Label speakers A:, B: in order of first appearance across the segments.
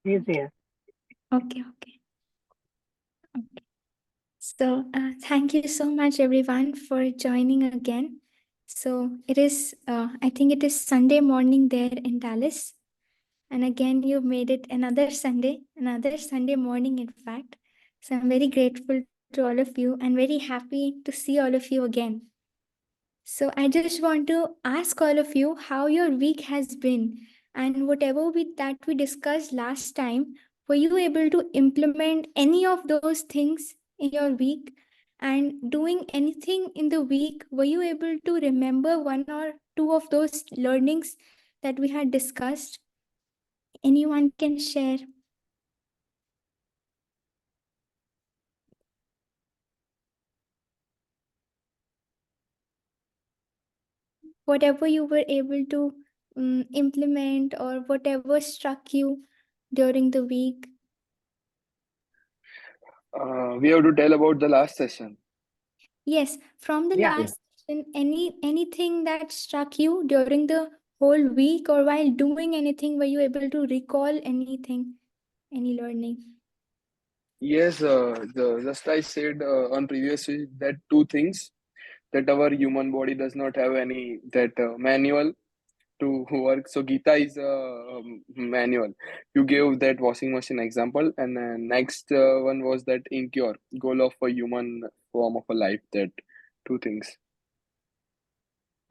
A: He's here.
B: Okay. So, thank you so much, everyone, for joining again. So, I think it is Sunday morning there in Dallas. And again, you made it another Sunday morning, in fact. So, I'm very grateful to all of you and very happy to see all of you again. So, I just want to ask all of you how your week has been, and whatever we discussed last time, were you able to implement any of those things in your week? And doing anything in the week, were you able to remember one or two of those learnings that we had discussed? Anyone can share. Whatever you were able to implement, or whatever struck you during the week.
C: We have to tell about the last session.
B: Yes, from the
A: Yeah.
B: last session, anything that struck you during the whole week, or while doing anything, were you able to recall anything, any learning?
C: Yes, just I said on previous week that two things that our human body does not have any that manual to work. So Gita is a manual. You gave that washing machine example, and next one was that incure goal of a human form of a life. That two things.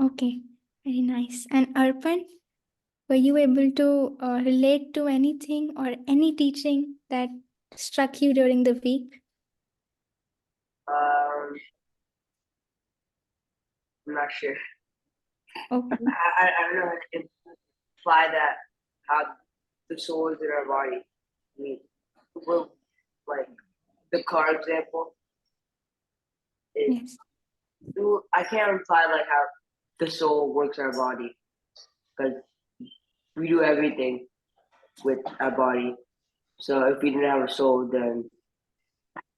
B: Okay, very nice. And Arpan, were you able to relate to anything or any teaching that struck you during the week?
D: I'm not sure.
B: Okay.
D: I don't know how to imply that how the soul is in our body. I mean, well, like the car example.
B: Yes.
D: I can't imply like how the soul works in our body because we do everything with our body. So if we didn't have a soul, then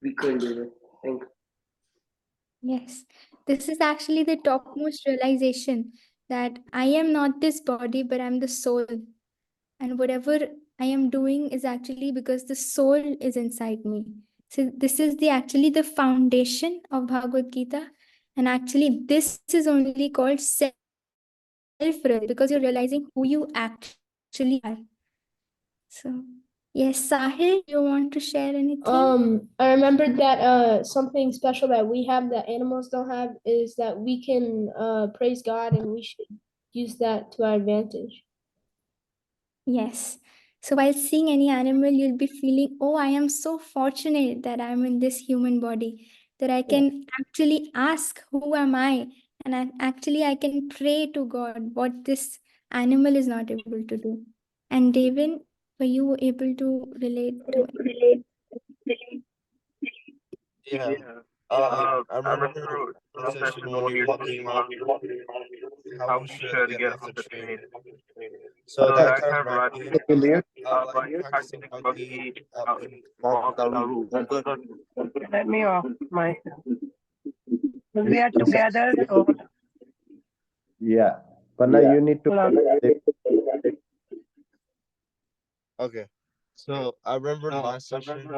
D: we couldn't do it. I think.
B: Yes, this is actually the topmost realization that I am not this body, but I'm the soul. And whatever I am doing is actually because the soul is inside me. So this is the actually the foundation of Bhagavad Gita. And actually, this is only called self-realization, because you're realizing who you actually are. So, yes, Sahil, do you want to share anything?
E: I remembered that something special that we have that animals don't have is that we can praise God, and we should use that to our advantage.
B: Yes. So while seeing any animal, you'll be feeling, oh, I am so fortunate that I'm in this human body, that I can actually ask, who am I? And I can pray to God, what this animal is not able to do. And Devin, were you able to relate to?
F: Yeah. I remember last session when you were talking about how we should get off the train. So that kind of reminded me of like practicing bhakti in Mount Daru.
A: Let me off my. We are together. So
G: Yeah. Panna, you need to.
F: Okay. So I remember last session.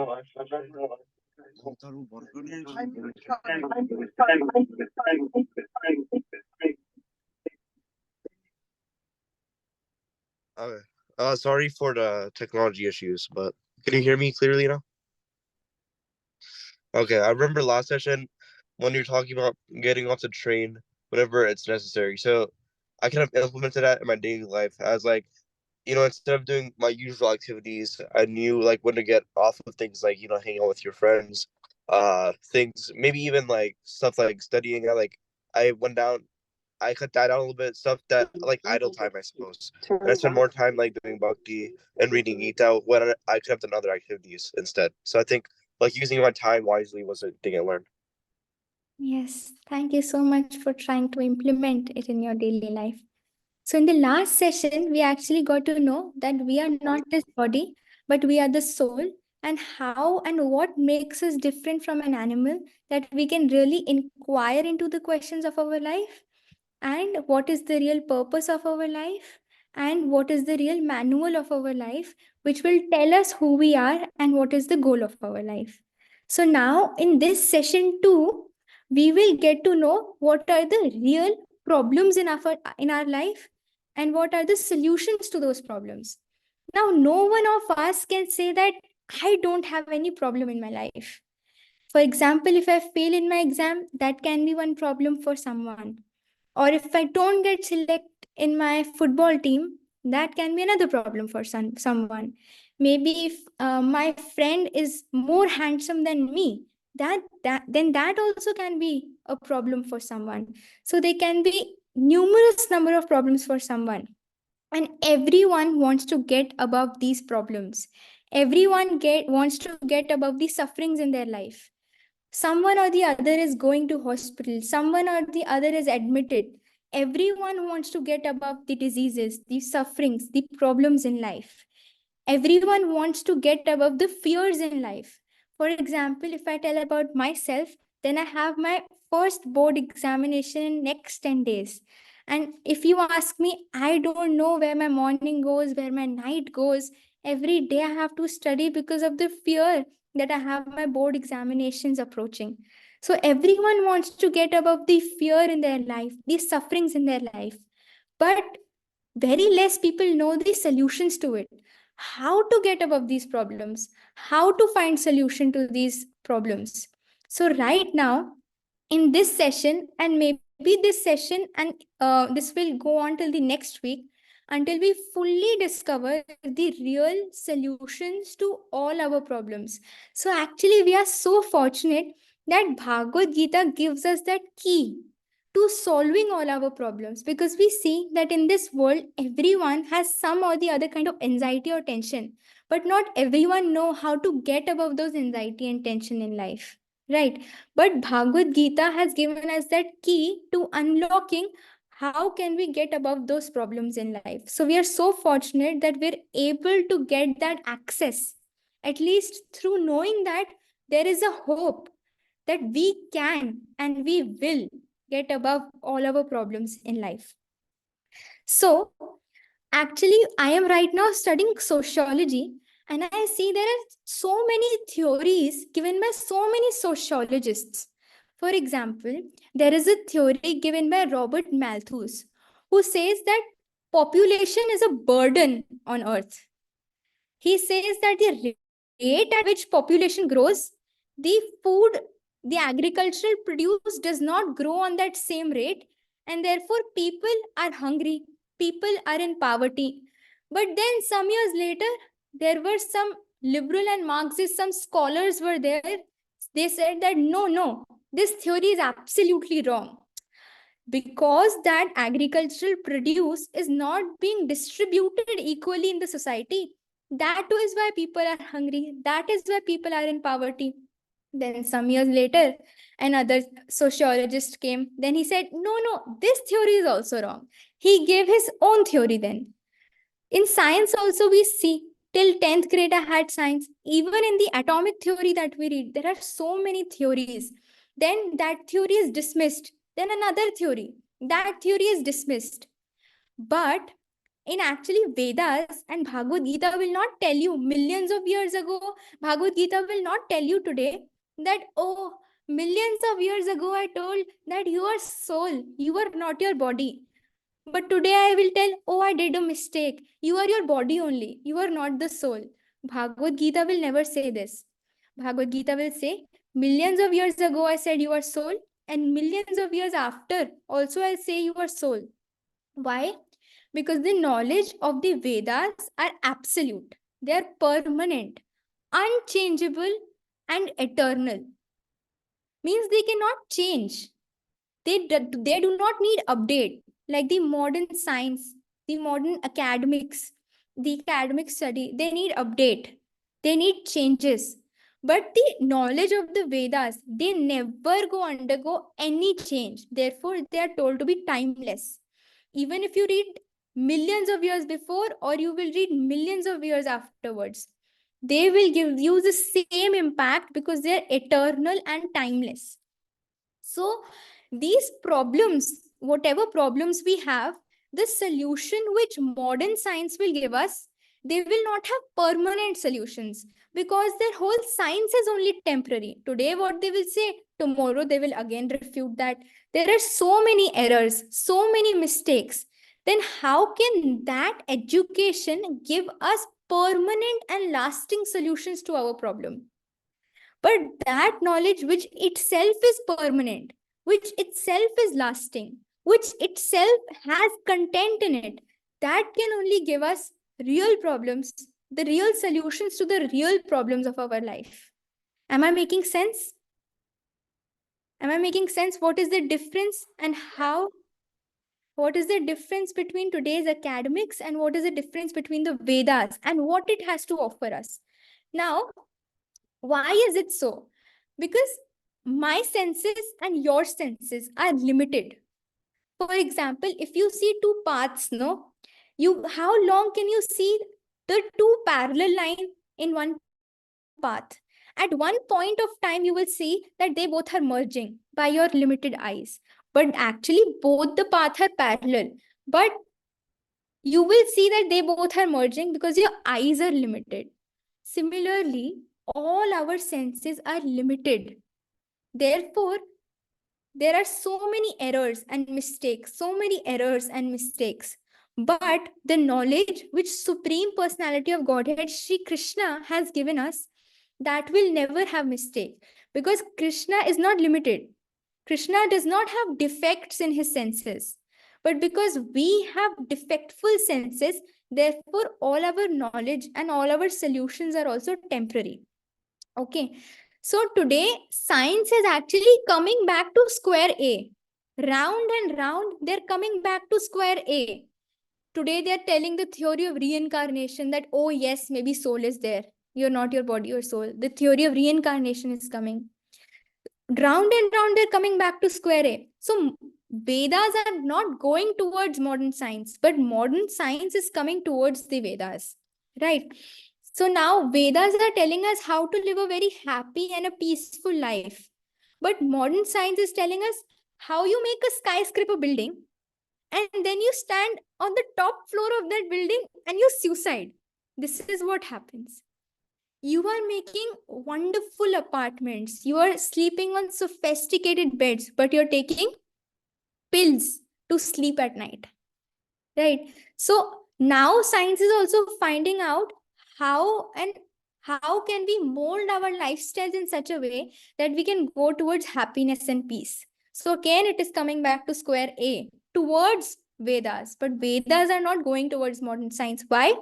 F: Okay. Sorry for the technology issues, but can you hear me clearly now? Okay, I remember last session when you were talking about getting off the train whenever it's necessary. So I kind of implemented that in my daily life as like, instead of doing my usual activities, I knew like when to get off of things like, hanging out with your friends, things, maybe even like stuff like studying. I went down, I cut that out a little bit, stuff that like idle time, I suppose. And I spend more time like doing bhakti and reading Gita when I could have done other activities instead. So I think like using my time wisely was a thing I learned.
B: Yes, thank you so much for trying to implement it in your daily life. So, in the last session, we actually got to know that we are not this body, but we are the soul, and how and what makes us different from an animal, that we can really inquire into the questions of our life, and what is the real purpose of our life, and what is the real manual of our life, which will tell us who we are and what is the goal of our life. So now in this session 2, we will get to know what are the real problems in our life and what are the solutions to those problems. Now, no one of us can say that I don't have any problem in my life. For example, if I fail in my exam, that can be one problem for someone. Or if I don't get selected in my football team, that can be another problem for someone. Maybe if my friend is more handsome than me, then that also can be a problem for someone. So there can be numerous number of problems for someone, and everyone wants to get above these problems. Everyone wants to get above the sufferings in their life. Someone or the other is going to hospital, someone or the other is admitted. Everyone wants to get above the diseases, the sufferings, the problems in life. Everyone wants to get above the fears in life. For example, if I tell about myself, then I have my first board examination in next 10 days. And if you ask me, I don't know where my morning goes, where my night goes. Every day I have to study because of the fear that I have my board examinations approaching. So everyone wants to get above the fear in their life, the sufferings in their life. But very less people know the solutions to it. How to get above these problems, how to find solution to these problems. So right now, in this session, and maybe this session, and this will go on till the next week, until we fully discover the real solutions to all our problems. So actually, we are so fortunate that Bhagavad Gita gives us that key to solving all our problems, because we see that in this world everyone has some or the other kind of anxiety or tension, but not everyone know how to get above those anxiety and tension in life, right? But Bhagavad Gita has given us that key to unlocking how can we get above those problems in life. So we are so fortunate that we're able to get that access, at least through knowing that there is a hope that we can and we will get above all our problems in life. So actually, I am right now studying sociology, and I see there are so many theories given by so many sociologists. For example, there is a theory given by Robert Malthus, who says that population is a burden on earth. He says that the rate at which population grows, the food, the agricultural produce does not grow on that same rate, and therefore people are hungry, people are in poverty. But then some years later, there were some liberal and Marxist, some scholars were there. They said that no, this theory is absolutely wrong, because that agricultural produce is not being distributed equally in the society. That is why people are hungry. That is why people are in poverty. Then some years later, another sociologist came. Then he said, no, this theory is also wrong. He gave his own theory then. In science also we see, till 10th grade I had science. Even in the atomic theory that we read, there are so many theories. Then that theory is dismissed. Then another theory. That theory is dismissed. But in actually Vedas and Bhagavad Gita will not tell you millions of years ago, Bhagavad Gita will not tell you today that, oh, millions of years ago I told that you are soul, you are not your body. But today I will tell, oh, I did a mistake. You are your body only. You are not the soul. Bhagavad Gita will never say this. Bhagavad Gita will say, millions of years ago I said you are soul, and millions of years after also I'll say you are soul. Why? Because the knowledge of the Vedas are absolute. They are permanent, unchangeable, and eternal. Means they cannot change. They do not need update like the modern science, the modern academics, the academic study. They need update. They need changes. But the knowledge of the Vedas, they never undergo any change. Therefore, they are told to be timeless. Even if you read millions of years before, or you will read millions of years afterwards, they will give you the same impact because they are eternal and timeless. So these problems, whatever problems we have, the solution which modern science will give us, they will not have permanent solutions, because their whole science is only temporary. Today, what they will say, tomorrow they will again refute that. There are so many errors, so many mistakes. Then how can that education give us permanent and lasting solutions to our problem? But that knowledge which itself is permanent, which itself is lasting, which itself has content in it, that can only give us real problems, the real solutions to the real problems of our life. Am I making sense? Am I making sense? What is the difference and how? What is the difference between today's academics and what is the difference between the Vedas and what it has to offer us? Now, why is it so? Because my senses and your senses are limited. For example, if you see two paths, no, how long can you see the two parallel lines in one path? At one point of time, you will see that they both are merging by your limited eyes. But actually, both the paths are parallel. But you will see that they both are merging because your eyes are limited. Similarly, all our senses are limited. Therefore, there are so many errors and mistakes, so many errors and mistakes. But the knowledge which Supreme Personality of Godhead, Sri Krishna, has given us, that will never have mistake, because Krishna is not limited. Krishna does not have defects in his senses. But because we have defectful senses, therefore all our knowledge and all our solutions are also temporary. Okay. So today, science is actually coming back to square A. Round and round, they're coming back to square A. Today, they're telling the theory of reincarnation that, oh, yes, maybe soul is there. You're not your body or soul. The theory of reincarnation is coming. Round and round, they're coming back to square A. So Vedas are not going towards modern science, but modern science is coming towards the Vedas. Right? So now Vedas are telling us how to live a very happy and a peaceful life. But modern science is telling us how you make a skyscraper building and then you stand on the top floor of that building and you suicide. This is what happens. You are making wonderful apartments. You are sleeping on sophisticated beds, but you're taking pills to sleep at night. Right? So now science is also finding out how can we mold our lifestyles in such a way that we can go towards happiness and peace. So again, it is coming back to square A, towards Vedas. But Vedas are not going towards modern science. Why?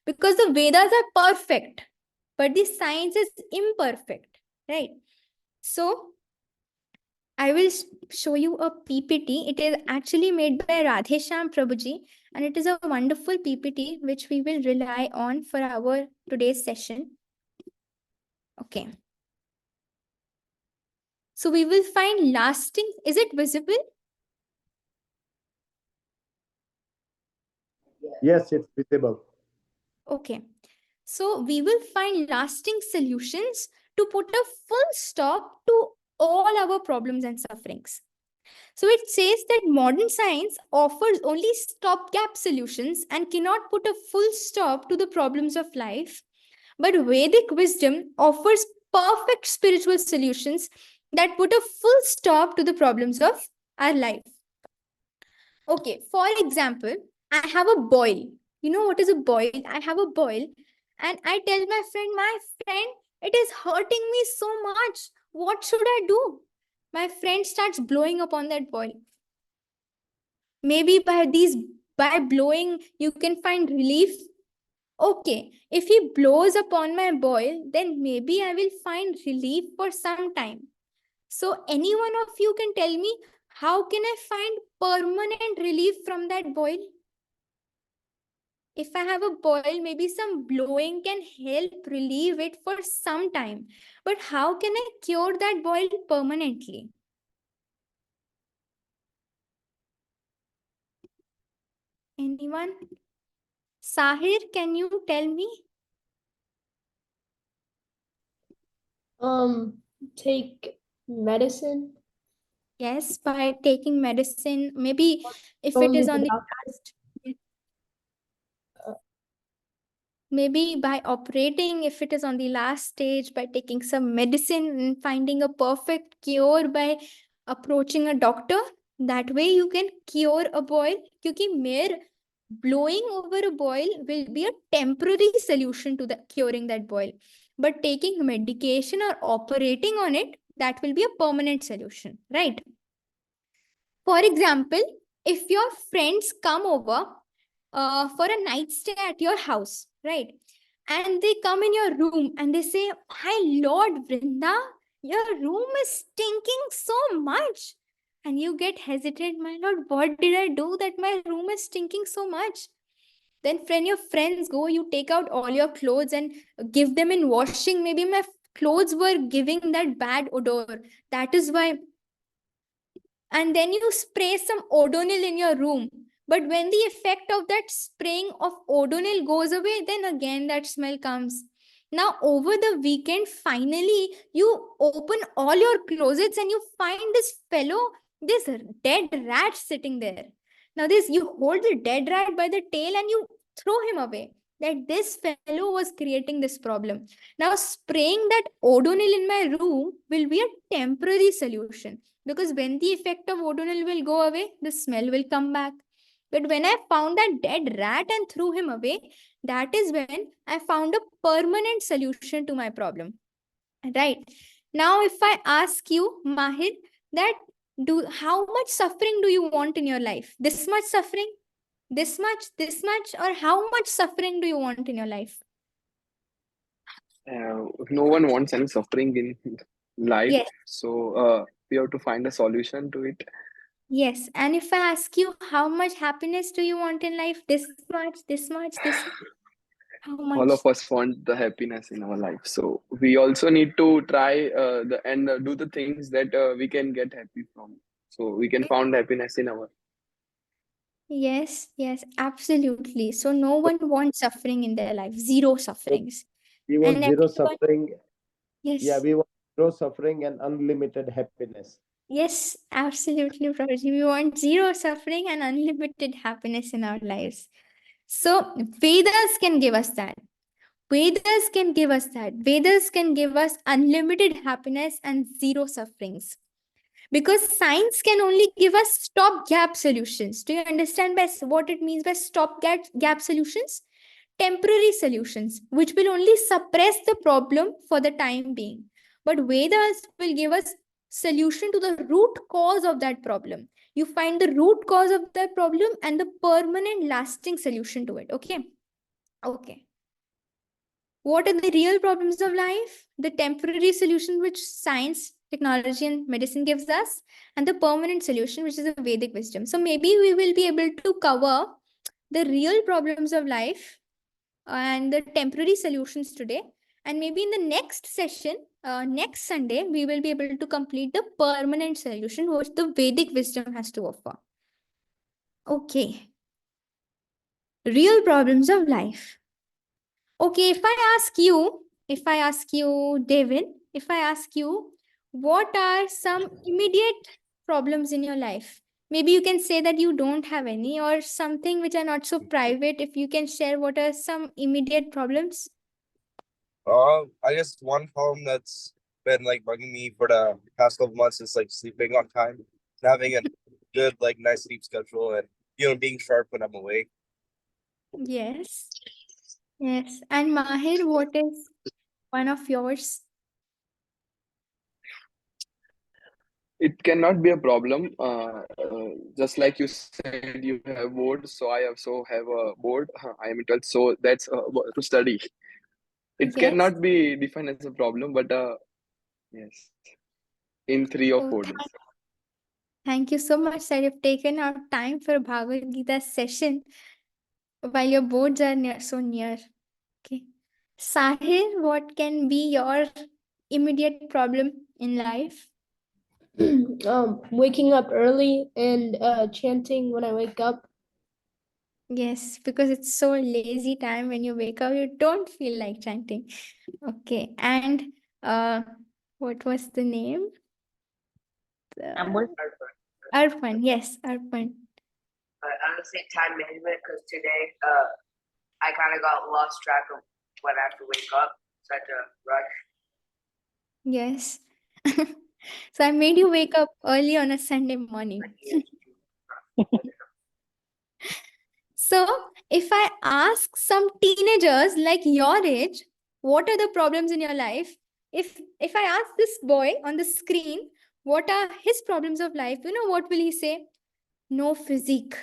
B: Because the Vedas are perfect, but the science is imperfect. Right? So I will show you a PPT. It is actually made by Radhesham Prabhuji, and it is a wonderful PPT which we will rely on for our today's session. Okay. So we will find lasting. Is it visible?
G: Yes, it's visible.
B: Okay. So we will find lasting solutions to put a full stop to all our problems and sufferings. So it says that modern science offers only stopgap solutions and cannot put a full stop to the problems of life. But Vedic wisdom offers perfect spiritual solutions that put a full stop to the problems of our life. Okay, for example, I have a boil. You know what is a boil? I have a boil and I tell my friend, it is hurting me so much. What should I do? My friend starts blowing upon that boil. Maybe by blowing, you can find relief. Okay, if he blows upon my boil, then maybe I will find relief for some time. So any one of you can tell me, how can I find permanent relief from that boil? If I have a boil, maybe some blowing can help relieve it for some time. But how can I cure that boil permanently? Anyone? Sahir, can you tell me?
E: Take medicine.
B: Yes, by taking medicine, maybe if it
E: Only
B: is
E: the
B: on the
E: doctor.
B: last, maybe by operating, if it is on the last stage, by taking some medicine and finding a perfect cure by approaching a doctor. That way you can cure a boil. क्योंकि mere blowing over a boil will be a temporary solution to the curing that boil. But taking medication or operating on it, that will be a permanent solution, right? For example, if your friends come over for a night stay at your house, right? And they come in your room and they say, "Hi, Lord Vrinda, your room is stinking so much." And you get hesitant, "My Lord, what did I do that my room is stinking so much?" Then when your friends go, you take out all your clothes and give them in washing. Maybe my clothes were giving that bad odor. That is why. And then you spray some odonil in your room. But when the effect of that spraying of odonil goes away, then again that smell comes. Now, over the weekend, finally, you open all your closets and you find this dead rat sitting there. Now, this you hold the dead rat by the tail and you throw him away. That this fellow was creating this problem. Now, spraying that odonil in my room will be a temporary solution, because when the effect of odonil will go away, the smell will come back. But when I found that dead rat and threw him away, that is when I found a permanent solution to my problem. Right. Now, if I ask you, Mahir, that how much suffering do you want in your life? This much suffering? This much, or how much suffering do you want in your life?
C: No one wants any suffering in life,
B: Yes.
C: so we have to find a solution to it.
B: Yes. And if I ask you, how much happiness do you want in life? This much, this much, this much. How
C: All
B: much?
C: of us want the happiness in our life, so we also need to try do the things that we can get happy from, so we can find happiness in our.
B: Yes, yes, absolutely. So no one wants suffering in their life, zero sufferings.
G: We
B: And
G: want zero
B: everyone,
G: suffering. Yeah,
B: yes,
G: we want zero suffering and unlimited happiness.
B: yes, absolutely, Prabhuji. We want zero suffering and unlimited happiness in our lives. So Vedas can give us that. Vedas can give us that. Vedas can give us unlimited happiness and zero sufferings. Because science can only give us stop-gap solutions. Do you understand what it means by stop-gap solutions? Temporary solutions, which will only suppress the problem for the time being. But Vedas will give us solution to the root cause of that problem. You find the root cause of that problem and the permanent lasting solution to it. Okay. Okay. What are the real problems of life? The temporary solution which science, technology, and medicine gives us, and the permanent solution, which is a Vedic wisdom. So maybe we will be able to cover the real problems of life and the temporary solutions today. And maybe in the next session, next Sunday, we will be able to complete the permanent solution which the Vedic wisdom has to offer. Okay. Real problems of life. Okay, if I ask you, Devin, if I ask you, what are some immediate problems in your life? Maybe you can say that you don't have any, or something which are not so private. If you can share what are some immediate problems?
F: I guess one problem that's been like bugging me for the past couple months is like sleeping on time, and having a good, like, nice sleep schedule, and being sharp when I'm awake.
B: Yes. Yes. And Mahir, what is one of yours?
C: It cannot be a problem. Just like you said, you have board, so I also have a board. I am in 12th, so that's to study. It
B: Yes.
C: cannot be defined as a problem, but yes, in 3 or 4
B: So
C: days.
B: thank you so much that you've taken out time for a Bhagavad Gita session while your boards are so near. Okay. Sahil, what can be your immediate problem in life?
E: Waking up early and chanting when I wake up.
B: Yes, because it's so lazy time when you wake up, you don't feel like chanting. Okay. And what was the name? Arpan, yes, Arpan.
D: I would say time management because today I kind of got lost track of when I have to wake up. Such a rush.
B: Yes. So I made you wake up early on a Sunday morning. So if I ask some teenagers like your age, what are the problems in your life? If I ask this boy on the screen, what are his problems of life? You know what will he say? No physique.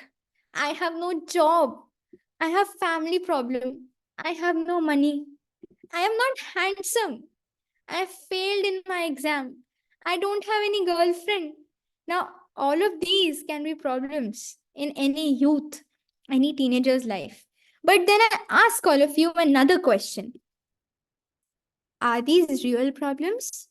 B: I have no job. I have family problem. I have no money. I am not handsome. I failed in my exam. I don't have any girlfriend. Now, all of these can be problems in any youth, any teenager's life. But then I ask all of you another question. Are these real problems?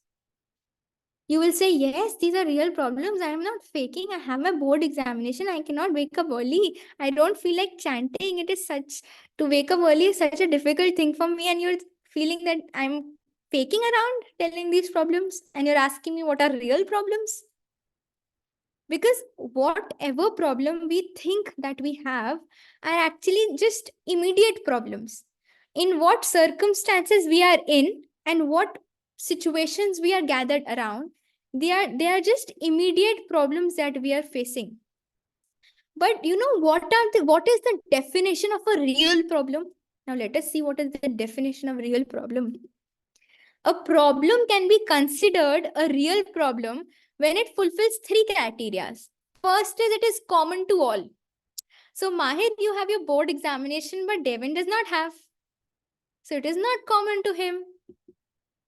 B: You will say, yes, these are real problems. I am not faking. I have my board examination. I cannot wake up early. I don't feel like chanting. It is to wake up early is such a difficult thing for me. And you're feeling that I'm faking around telling these problems. And you're asking me what are real problems? Because whatever problem we think that we have are actually just immediate problems. In what circumstances we are in and what situations we are gathered around, they are just immediate problems that we are facing. But you know what is the definition of a real problem? Now let us see what is the definition of real problem. A problem can be considered a real problem when it fulfills three criteria. First is it is common to all. So Mahir, you have your board examination, but Devin does not have. So it is not common to him.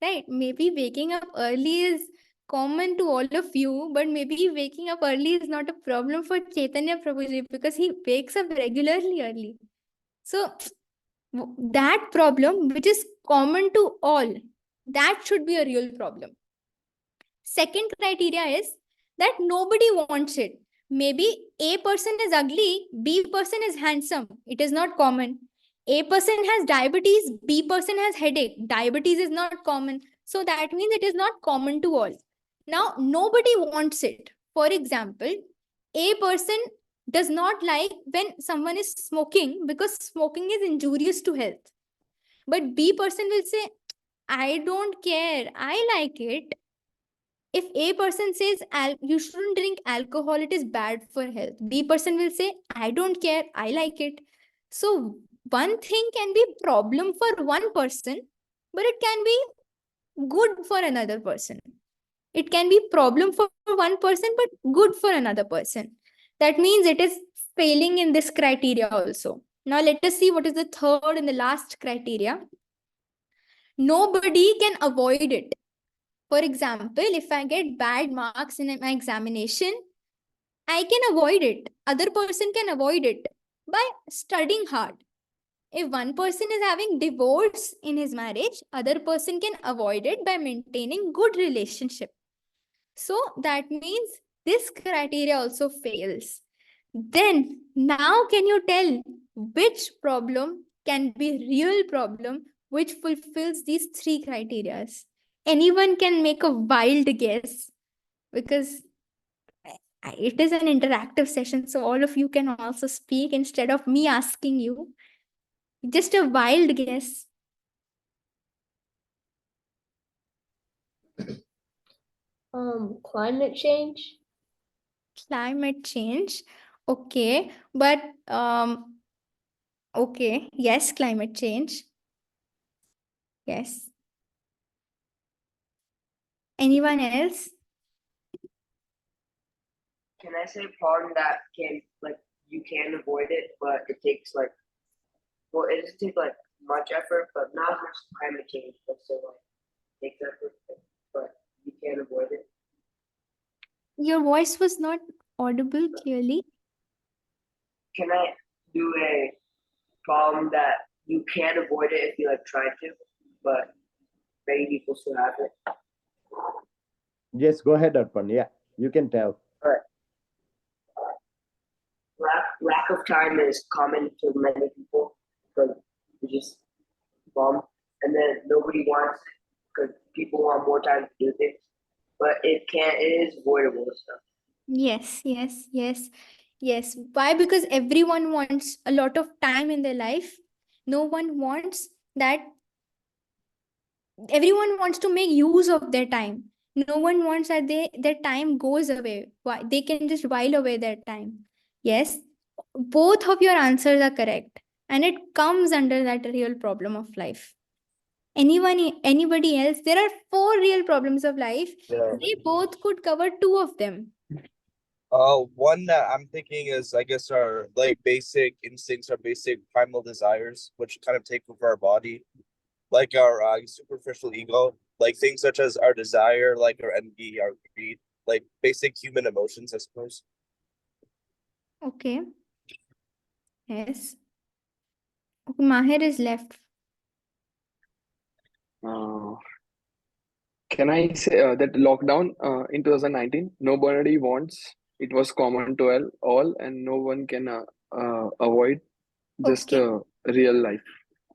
B: Right? Maybe waking up early is common to all of you, but maybe waking up early is not a problem for Chaitanya Prabhuji because he wakes up regularly early. So that problem, which is common to all, that should be a real problem. Second criteria is that nobody wants it. Maybe A person is ugly, B person is handsome. It is not common. A person has diabetes, B person has headache. Diabetes is not common. So that means it is not common to all. Now, nobody wants it. For example, A person does not like when someone is smoking because smoking is injurious to health. But B person will say, I don't care. I like it. If A person says you shouldn't drink alcohol, it is bad for health. B person will say, I don't care, I like it. So one thing can be problem for one person, but it can be good for another person. It can be problem for one person, but good for another person. That means it is failing in this criteria also. Now let us see what is the third and the last criteria. Nobody can avoid it. For example, if I get bad marks in my examination, I can avoid it. Other person can avoid it by studying hard. If one person is having divorce in his marriage, other person can avoid it by maintaining good relationship. So that means this criteria also fails. Then now can you tell which problem can be real problem which fulfills these three criteria? Anyone can make a wild guess because it is an interactive session. So all of you can also speak instead of me asking you. Just a wild guess.
E: Climate change.
B: Climate change. Okay. But okay. Yes, climate change. Yes. Anyone else?
D: Can I say problem that you can avoid it, but it takes it doesn't take much effort, but not as much climate change, but still takes effort, but you can avoid it.
B: Your voice was not audible clearly.
D: Can I do a problem that you can avoid it if you try to, but many people still have it?
G: Yes, go ahead, Arpan. Yeah, you can tell.
D: All right. Lack of time is common to many people because you just bomb, and then nobody wants it because people want more time to do things. but it is avoidable stuff.
B: Yes, yes, yes, yes. Why? Because everyone wants a lot of time in their life. No one wants that. Everyone wants to make use of their time. No one wants that their time goes away. Why? They can just while away their time. Yes, both of your answers are correct, and it comes under that real problem of life. Anybody else? There are 4 real problems of life.
F: Yeah.
B: They both could cover 2 of them.
F: One that I'm thinking is, I guess, our like basic instincts, our basic primal desires, which kind of take over our body, like our superficial ego, like things such as our desire, like our envy, our greed, like basic human emotions, I suppose.
B: Okay. Yes. Okay, Mahir is left.
C: Can I say that lockdown in 2019, nobody wants. It was common to all, and no one can avoid. Just
B: Okay.
C: a real life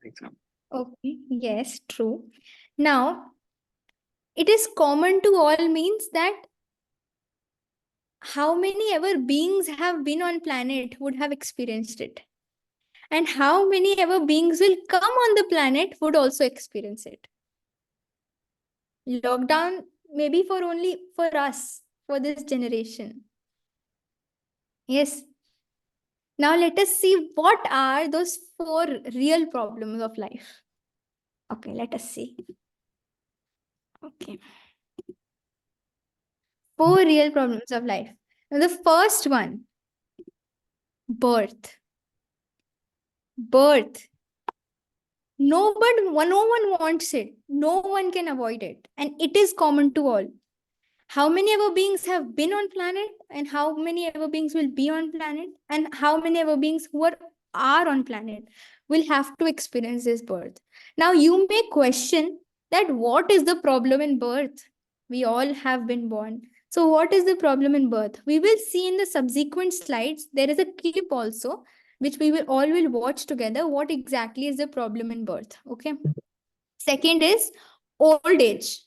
C: example.
B: Okay. Yes, true. Now, it is common to all means that how many ever beings have been on planet would have experienced it, and how many ever beings will come on the planet would also experience it. Lockdown maybe for only for us, for this generation. Yes. Now let us see what are those 4 real problems of life. Okay, let us see. Okay. 4 real problems of life. Now the first one, birth. Birth. No one wants it. No one can avoid it. And it is common to all. How many ever beings have been on planet, and how many ever beings will be on planet, and how many ever beings who are on planet will have to experience this birth. Now you may question that what is the problem in birth? We all have been born. So what is the problem in birth? We will see in the subsequent slides. There is a clip also which we will all will watch together. What exactly is the problem in birth? Okay. Second is old age.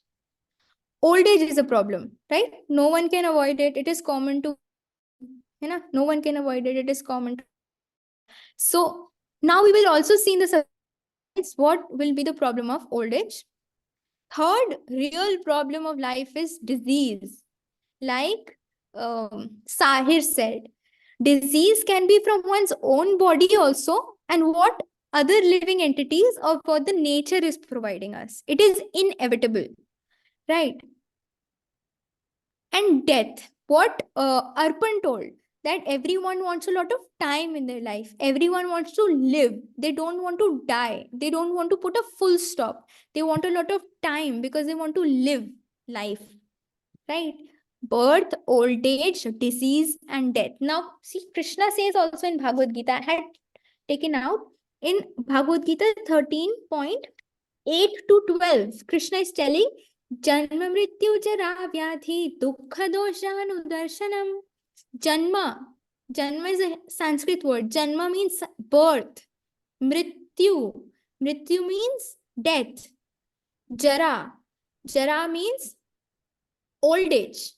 B: Old age is a problem, right? No one can avoid it. It is common to, you know, no one can avoid it. It is common to. So now we will also see in the slides what will be the problem of old age. Third real problem of life is disease. Like Sahir said, disease can be from one's own body also, and what other living entities or what the nature is providing us. It is inevitable, right? And death. What Arpan told, that everyone wants a lot of time in their life. Everyone wants to live. They don't want to die. They don't want to put a full stop. They want a lot of time because they want to live life, right? Birth, old age, disease, and death. Now, see, Krishna says also in Bhagavad Gita, I had taken out in Bhagavad Gita 13.8 to 12. Krishna is telling, Janma mrityu jara vyadhi dukkha doshanudarshanam. Janma. Janma is a Sanskrit word. Janma means birth. Mrityu. Mrityu means death. Jara. Jara means old age.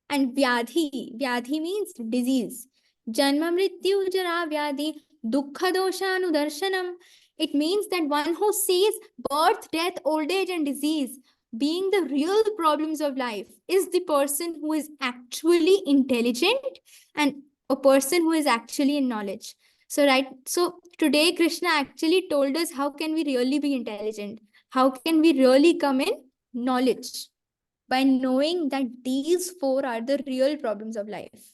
B: And Vyadhi means disease. Janma mrityu jara vyadhi dukkha doshanudarshanam. It means that one who sees birth, death, old age, and disease being the real problems of life is the person who is actually intelligent and a person who is actually in knowledge. So, right. So today Krishna actually told us how can we really be intelligent? How can we really come in knowledge? By knowing that these 4 are the real problems of life.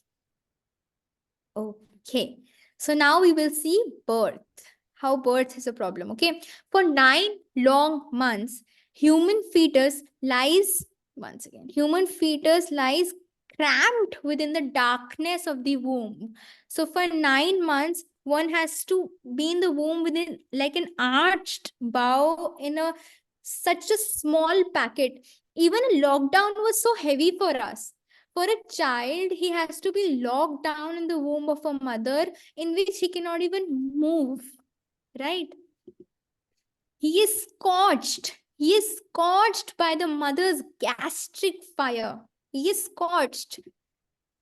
B: Okay. So now we will see birth. How birth is a problem. Okay. For 9 long months, human fetus lies, once again, human fetus lies cramped within the darkness of the womb. So for 9 months, one has to be in the womb within like an arched bow in a such a small packet. Even a lockdown was so heavy for us. For a child, he has to be locked down in the womb of a mother in which he cannot even move, right? He is scorched. He is scorched by the mother's gastric fire. He is scorched.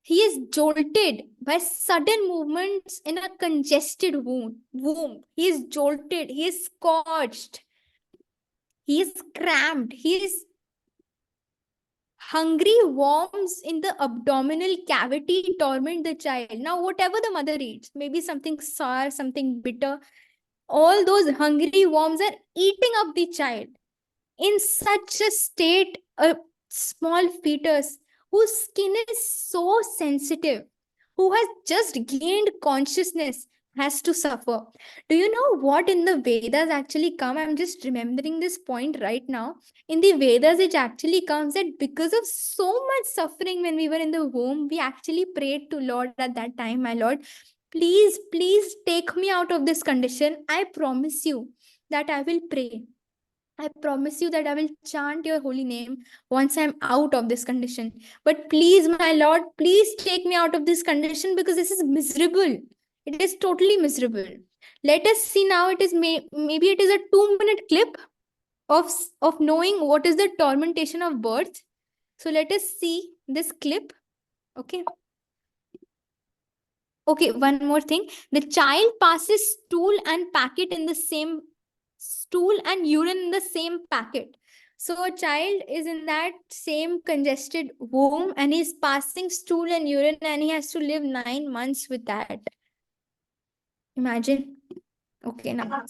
B: He is jolted by sudden movements in a congested womb. He is jolted. He is scorched. He is cramped. He is hungry worms in the abdominal cavity torment the child. Now, whatever the mother eats, maybe something sour, something bitter, all those hungry worms are eating up the child. In such a state, a small fetus whose skin is so sensitive, who has just gained consciousness, has to suffer. Do you know what in the Vedas actually come? I'm just remembering this point right now. In the Vedas, it actually comes that because of so much suffering when we were in the womb, we actually prayed to Lord at that time, my Lord, please, please take me out of this condition. I promise you that I will pray. I promise you that I will chant your holy name once I'm out of this condition. But please, my Lord, please take me out of this condition because this is miserable. It is totally miserable. Let us see now. It is maybe it is a 2-minute clip of knowing what is the tormentation of birth. So let us see this clip. Okay. Okay, one more thing. The child passes stool and packet in the same stool and urine in the same packet. So a child is in that same congested womb and he's passing stool and urine and he has to live 9 months with that. Imagine. Okay, now.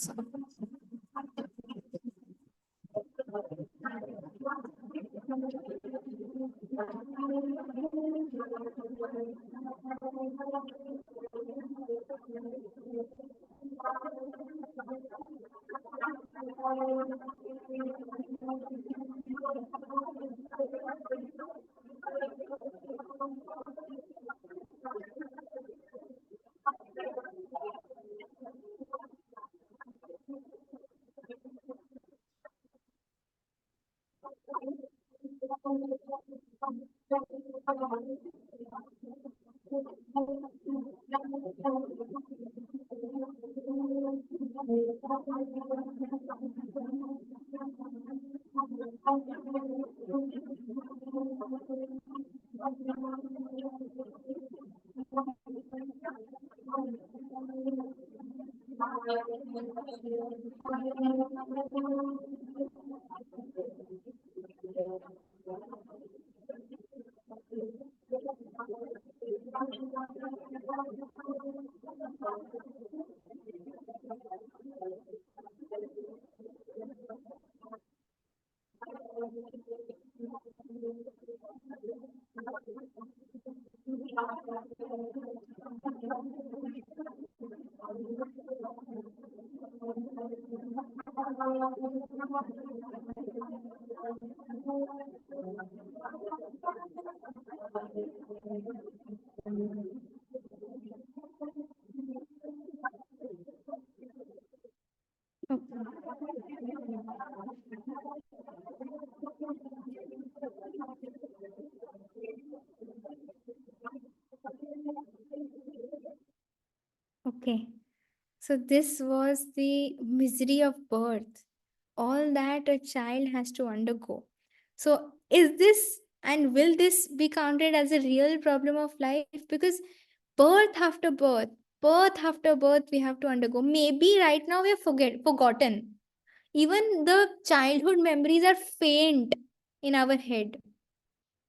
B: Okay. So this was the misery of birth, all that a child has to undergo. So is this and will this be counted as a real problem of life? Because birth after birth, we have to undergo. Maybe right now we have forgotten. Even the childhood memories are faint in our head.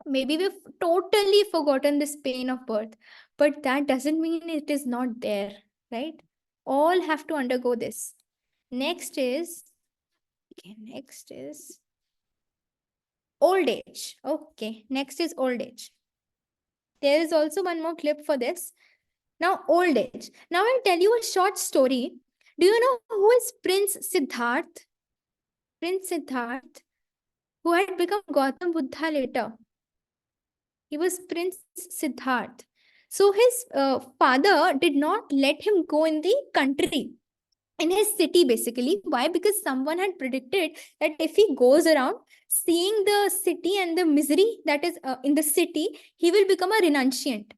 B: Maybe we've totally forgotten this pain of birth, but that doesn't mean it is not there, right? All have to undergo this. Next is old age. Okay, next is old age. There is also one more clip for this. Now, old age. Now I'll tell you a short story. Do you know who is Prince Siddharth? Prince Siddharth, who had become Gautam Buddha later. He was Prince Siddharth. So his father did not let him go in the country, in his city basically. Why? Because someone had predicted that if he goes around seeing the city and the misery that is in the city, he will become a renunciant.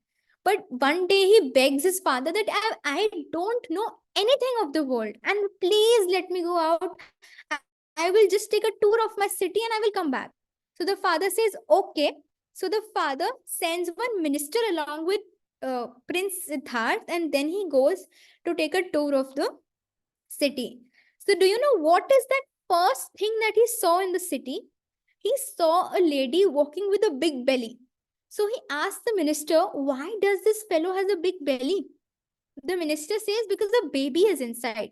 B: But one day he begs his father that I don't know anything of the world and please let me go out. I will just take a tour of my city and I will come back. So the father says, okay. So the father sends one minister along with Prince Siddharth, and then he goes to take a tour of the city. So do you know what is that first thing that he saw in the city? He saw a lady walking with a big belly. So he asked the minister, why does this fellow has a big belly? The minister says, because the baby is inside.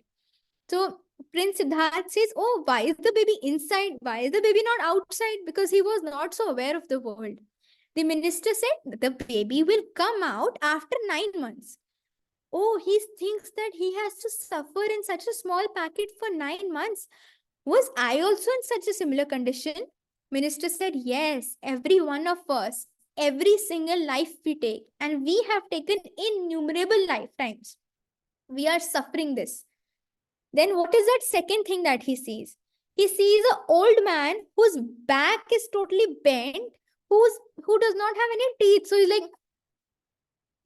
B: So Prince Siddharth says, oh, why is the baby inside? Why is the baby not outside? Because he was not so aware of the world. The minister said, the baby will come out after 9 months. Oh, he thinks that he has to suffer in such a small packet for 9 months. Was I also in such a similar condition? Minister said, yes, every one of us, every single life we take, and we have taken innumerable lifetimes. We are suffering this. Then what is that second thing that he sees? He sees an old man whose back is totally bent, who does not have any teeth. So he's like,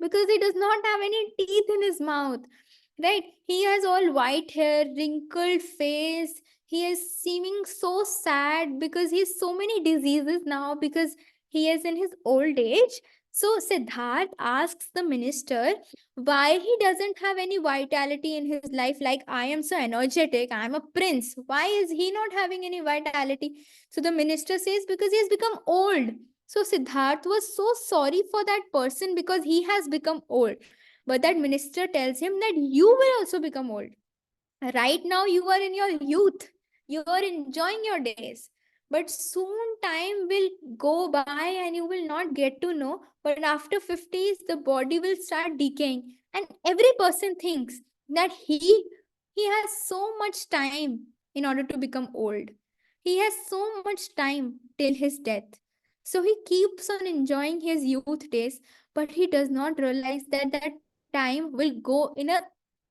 B: because he does not have any teeth in his mouth, right? He has all white hair, wrinkled face. He is seeming so sad because he has so many diseases now because he is in his old age. So Siddharth asks the minister why he doesn't have any vitality in his life. Like, I am so energetic, I am a prince. Why is he not having any vitality? So the minister says, because he has become old. So Siddharth was so sorry for that person because he has become old. But that minister tells him that you will also become old. Right now, you are in your youth. You are enjoying your days. But soon time will go by and you will not get to know. But after 50s, the body will start decaying. And every person thinks that he has so much time in order to become old. He has so much time till his death. So he keeps on enjoying his youth days, but he does not realize that that time will go in a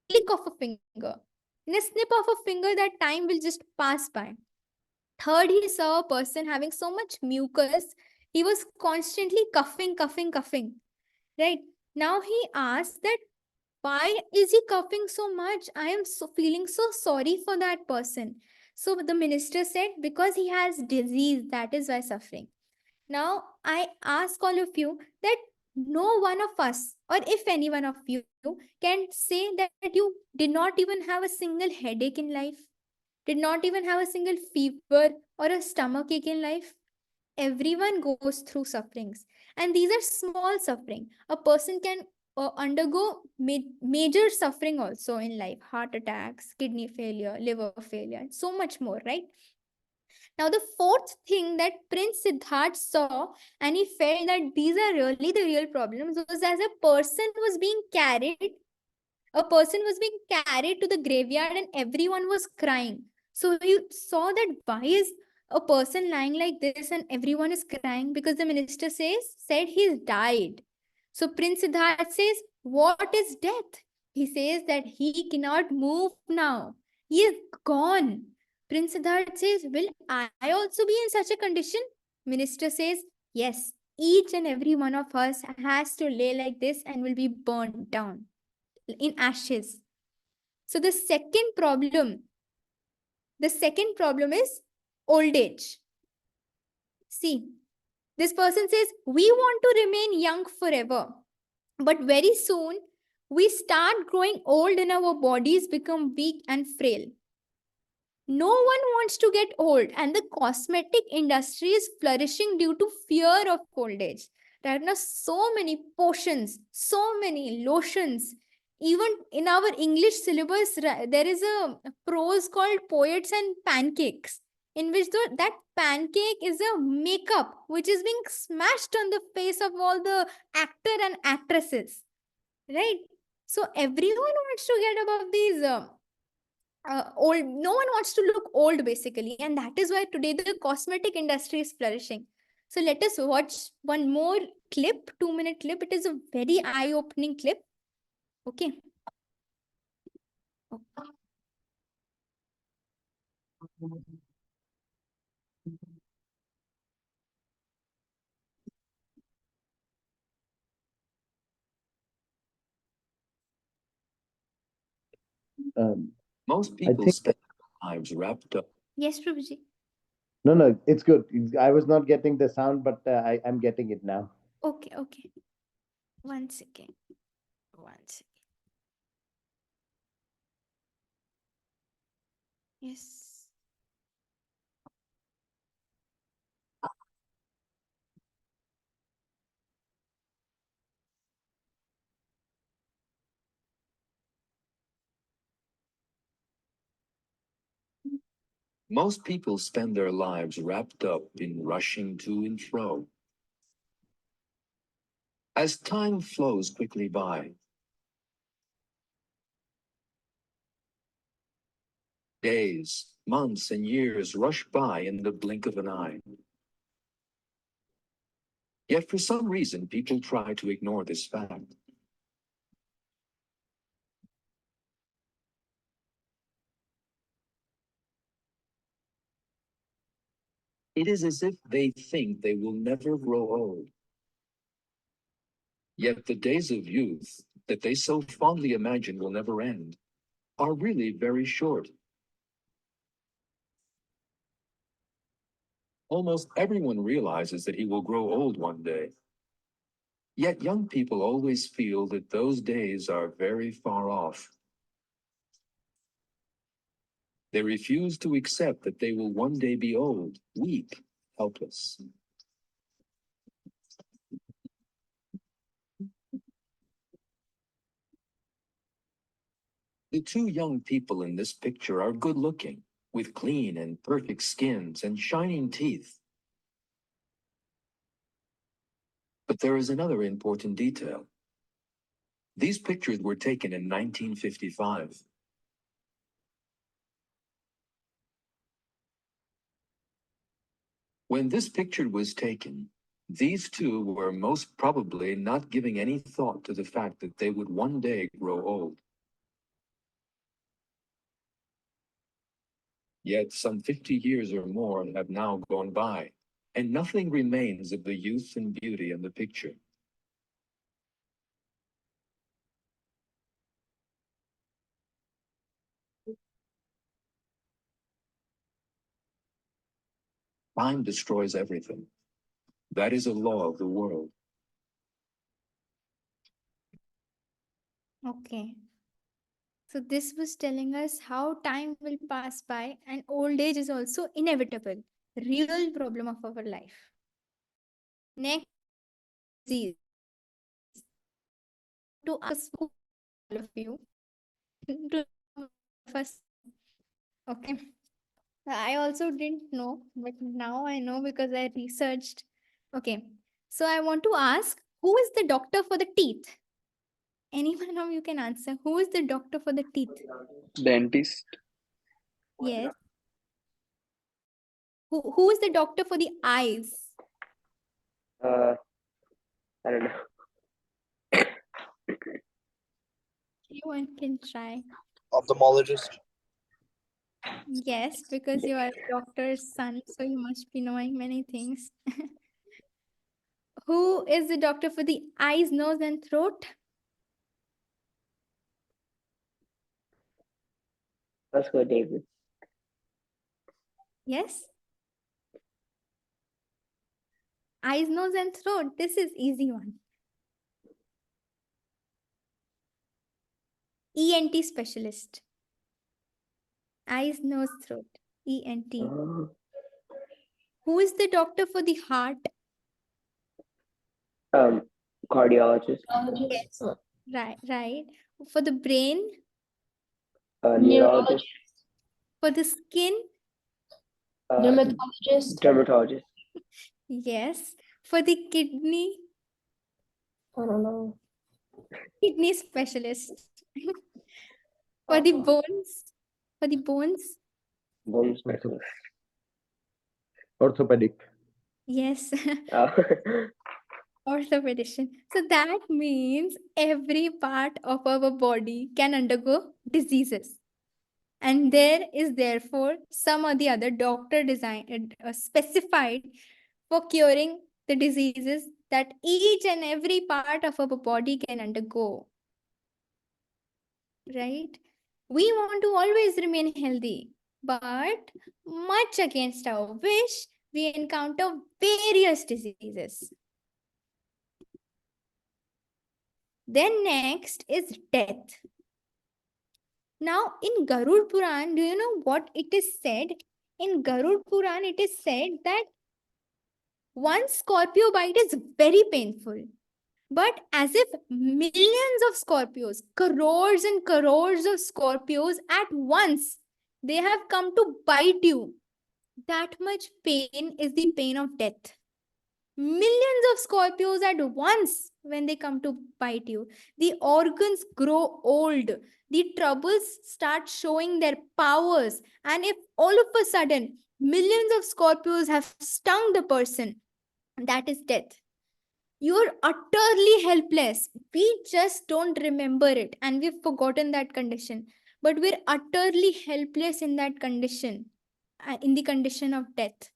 B: click of a finger. In a snip of a finger, that time will just pass by. Third, he saw a person having so much mucus. He was constantly coughing. Right? Now he asked that why is he coughing so much? I am so feeling so sorry for that person. So the minister said, because he has disease, that is why suffering. Now, I ask all of you that no one of us, or if any one of you, can say that you did not even have a single headache in life, did not even have a single fever or a stomach ache in life. Everyone goes through sufferings, and these are small suffering. A person can undergo major suffering also in life: heart attacks, kidney failure, liver failure, and so much more, right? Now, the fourth thing that Prince Siddharth saw and he felt that these are really the real problems was as a person was being carried to the graveyard and everyone was crying. So you saw that why is a person lying like this and everyone is crying? Because the minister said he's died. So Prince Siddharth says, what is death? He says that he cannot move now. He is gone. Prince Siddharth says, will I also be in such a condition? Minister says, yes, each and every one of us has to lay like this and will be burned down in ashes. So the second problem is old age. See, this person says, we want to remain young forever. But very soon, we start growing old and our bodies become weak and frail. No one wants to get old, and the cosmetic industry is flourishing due to fear of old age. There are now so many potions, so many lotions. Even in our English syllabus, there is a prose called Poets and Pancakes, in which that pancake is a makeup which is being smashed on the face of all the actor and actresses, right? So everyone wants to get above these old. No one wants to look old, basically, and that is why today the cosmetic industry is flourishing. So let us watch one more clip, 2-minute clip. It is a very eye-opening clip. Okay.
G: Um,
H: Most
G: I
H: people
G: think
H: spend their lives wrapped up.
B: Yes, Prabhuji.
G: No, it's good. I was not getting the sound, but I'm getting it now.
B: Okay, okay. 1 second. 1 second. Yes.
H: Most people spend their lives wrapped up in rushing to and fro. As time flows quickly by, days, months, and years rush by in the blink of an eye. Yet for some reason, people try to ignore this fact. It is as if they think they will never grow old. Yet the days of youth that they so fondly imagine will never end are really very short. Almost everyone realizes that he will grow old one day. Yet young people always feel that those days are very far off. They refuse to accept that they will one day be old, weak, helpless. The two young people in this picture are good looking, with clean and perfect skins and shining teeth. But there is another important detail. These pictures were taken in 1955. When this picture was taken, these two were most probably not giving any thought to the fact that they would one day grow old. Yet some 50 years or more have now gone by, and nothing remains of the youth and beauty in the picture. Time destroys everything. That is a law of the world.
B: Okay. So this was telling us how time will pass by and old age is also inevitable. Real problem of our life. Next disease. To ask all of you. To first. Okay. I also didn't know, but now I know because I researched. Okay. So I want to ask, who is the doctor for the teeth? Any one of you can answer. Who is the doctor for the teeth?
C: Dentist.
B: Yes. Who is the doctor for the eyes?
D: I don't know.
B: Anyone can try.
F: Ophthalmologist.
B: Yes, because you are a doctor's son, so you must be knowing many things. Who is the doctor for the eyes, nose, and throat?
D: Let's go, David.
B: Yes. Eyes, nose, and throat. This is easy one. ENT specialist. Eyes, nose, throat. ENT. Who is the doctor for the heart?
D: Cardiologist.
B: Yes. Right. For the brain?
D: Neurologist.
B: For the skin?
E: Dermatologist.
D: Dermatologist.
B: Yes. For the kidney?
E: I don't know.
B: Kidney specialist. For the bones? For the bones?
D: Bone specialist.
G: Orthopedic.
B: Yes.
D: Uh,
B: Orthopedician. So that means every part of our body can undergo diseases. And there is therefore some or the other doctor designed, specified for curing the diseases that each and every part of our body can undergo. Right? We want to always remain healthy. But much against our wish, we encounter various diseases. Then next is death. Now in Garud Puran, do you know what it is said? In Garud Puran, it is said that one scorpio bite is very painful. But as if millions of Scorpios, crores and crores of Scorpios at once, they have come to bite you. That much pain is the pain of death. Millions of Scorpios at once when they come to bite you. The organs grow old. The troubles start showing their powers. And if all of a sudden millions of Scorpios have stung the person, that is death. You're utterly helpless. We just don't remember it and we've forgotten that condition. But we're utterly helpless in that condition, in the condition of death.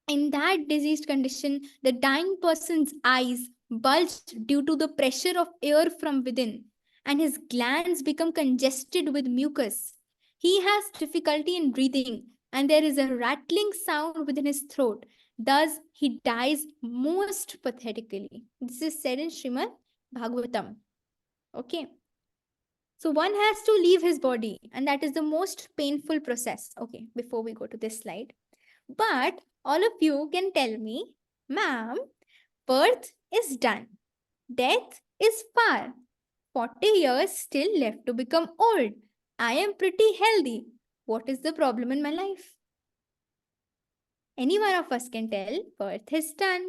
B: In that diseased condition, the dying person's eyes bulge due to the pressure of air from within, and his glands become congested with mucus. He has difficulty in breathing, and there is a rattling sound within his throat. Thus, he dies most pathetically. This is said in Srimad Bhagavatam. Okay. So one has to leave his body, and that is the most painful process. Okay, before we go to this slide. But all of you can tell me, ma'am, birth is done. Death is far. 40 years still left to become old. I am pretty healthy. What is the problem in my life? Any one of us can tell, birth is done.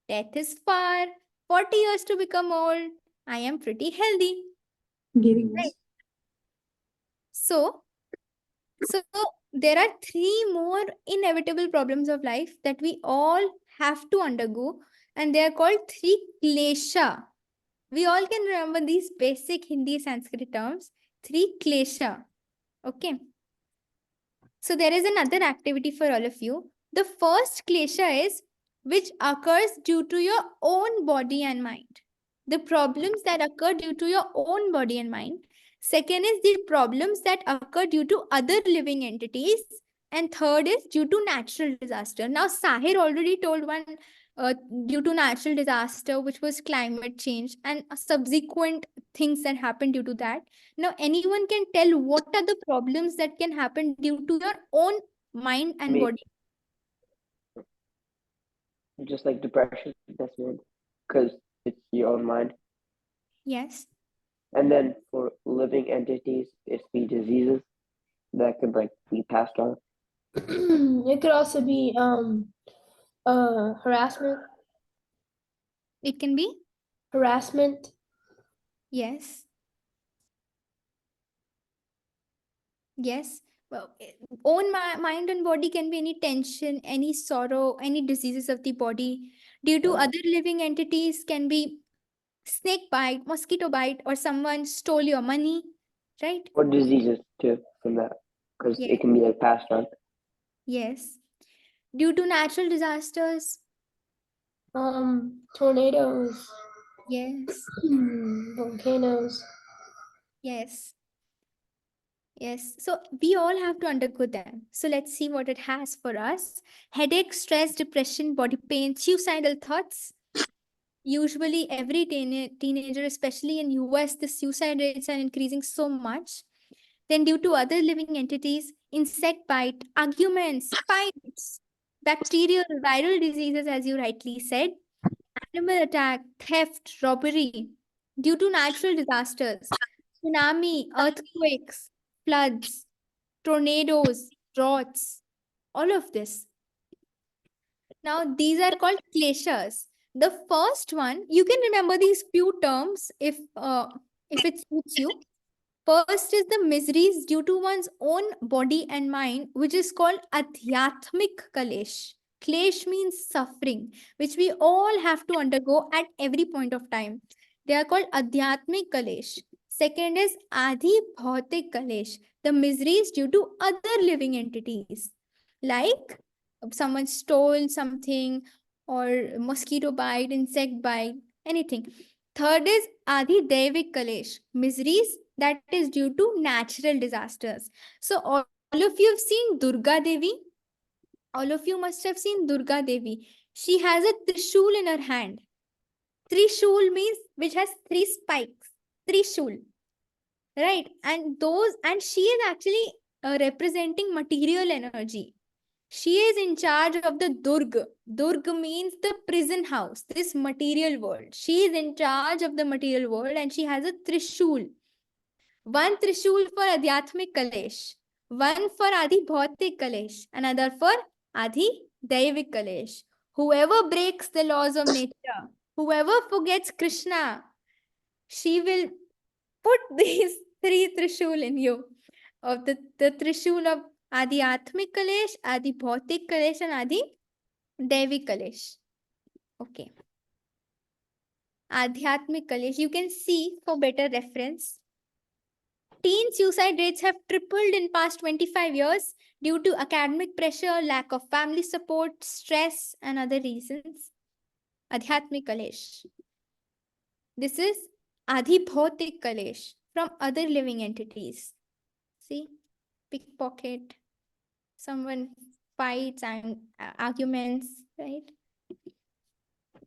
B: Death is far. 40 years to become old. I am pretty healthy. Right. So there are 3 more inevitable problems of life that we all have to undergo, and they are called 3 klesha. We all can remember these basic Hindi Sanskrit terms. 3 klesha. Okay. So there is another activity for all of you. The first klesha is which occurs due to your own body and mind. The problems that occur due to your own body and mind. Second is the problems that occur due to other living entities. And third is due to natural disaster. Now, Sahir already told one due to natural disaster, which was climate change and subsequent things that happened due to that. Now, anyone can tell what are the problems that can happen due to your own mind and
D: Me.
B: body.
D: Just like depression, that's one, because it's your own mind.
B: Yes.
D: And then for living entities, it's the diseases that could like be passed on.
E: It could also be harassment.
B: It can be.
E: Harassment.
B: Yes. Yes. Well, own mind and body can be any tension, any sorrow, any diseases of the body. Due to other living entities can be snake bite, mosquito bite, or someone stole your money, right?
D: Or diseases too from that, because
B: Yes.
D: it can be like passed on.
B: Yes. Due to natural disasters.
E: Tornadoes.
B: Yes.
E: Volcanoes.
B: Yes. Yes. So we all have to undergo them. So let's see what it has for us. Headache, stress, depression, body pain, suicidal thoughts. Usually every teenager, especially in US, the suicide rates are increasing so much. Then due to other living entities, insect bite, arguments, fights, bacterial, viral diseases, as you rightly said, animal attack, theft, robbery, due to natural disasters, tsunami, earthquakes, floods, tornadoes, droughts, all of this. Now, these are called kleshas. The first one, you can remember these few terms if it suits you. First is the miseries due to one's own body and mind, which is called adhyatmik kalesh. Klesh means suffering, which we all have to undergo at every point of time. They are called adhyatmik kalesh. Second is adhi bhautik kalesh, the miseries due to other living entities, like someone stole something or mosquito bite, insect bite, anything. Third is Adi Devik Kalesh, miseries that is due to natural disasters. So all of you have seen Durga Devi? All of you must have seen Durga Devi. She has a trishul in her hand. Trishul means which has 3 spikes. Trishul. Right? And she is actually representing material energy. She is in charge of the Durg. Durg means the prison house, this material world. She is in charge of the material world and she has a Trishul. One Trishul for Adhyatmik Kalesh, one for Adi Bhautik Kalesh, another for Adi Daivik Kalesh. Whoever breaks the laws of nature, whoever forgets Krishna, she will put these 3 Trishul in you. Of the Trishul of Adi Atmik Kalesh, Adi Bhautik Kalesh, and Adi Daivik Kalesh. Okay. Adhyatmik Kalesh, you can see for better reference. Teen suicide rates have tripled in past 25 years due to academic pressure, lack of family support, stress, and other reasons. Adhyatmik Kalesh. This is Adhibhautik Kalesh from other living entities. See, pickpocket, someone fights and arguments, right?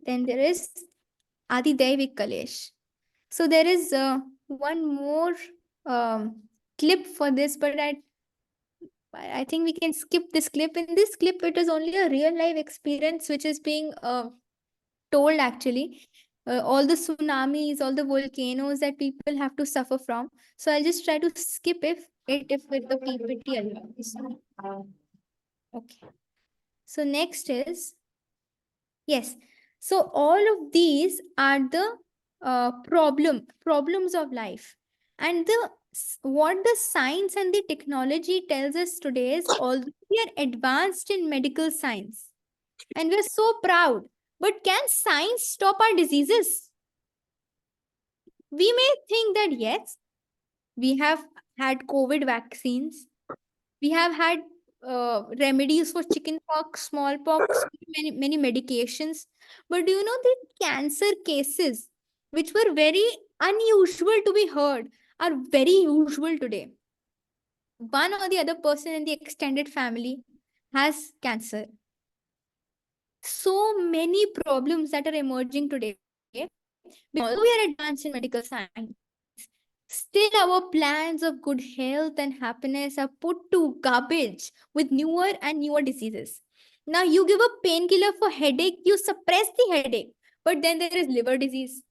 B: Then there is Adi Daivik Kalesh. So there is one more clip for this, but I think we can skip this clip. In this clip, it is only a real life experience which is being told actually. All the tsunamis, all the volcanoes that people have to suffer from. So I'll just try to skip if with the PPT allows. Okay. So next is, yes. So all of these are the problems of life. And what the science and the technology tells us today is, although we are advanced in medical science and we're so proud, but can science stop our diseases? We may think that yes, we have had COVID vaccines, we have had remedies for chickenpox, smallpox, many medications. But do you know the cancer cases, which were very unusual to be heard, are very usual today? One or the other person in the extended family has cancer. So many problems that are emerging today. Although we are advanced in medical science, still our plans of good health and happiness are put to garbage with newer and newer diseases. Now you give a painkiller for headache, you suppress the headache, but then there is liver disease.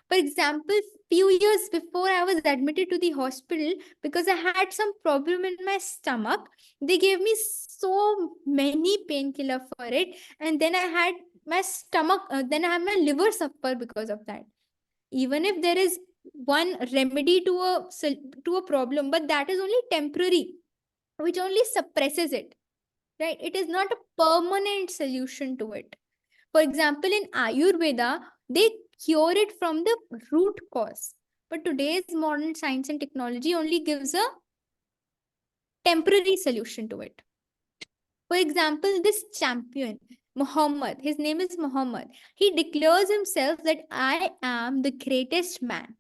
B: For example, few years before I was admitted to the hospital because I had some problem in my stomach, they gave me so many painkiller for it, and then I had my stomach, then I had my liver suffer because of that. Even if there is one remedy to a problem, but that is only temporary, which only suppresses it, right? It is not a permanent solution to it. For example, in Ayurveda, they cure it from the root cause. But today's modern science and technology only gives a temporary solution to it. For example, this champion, Muhammad, his name is Muhammad. He declares himself that I am the greatest man.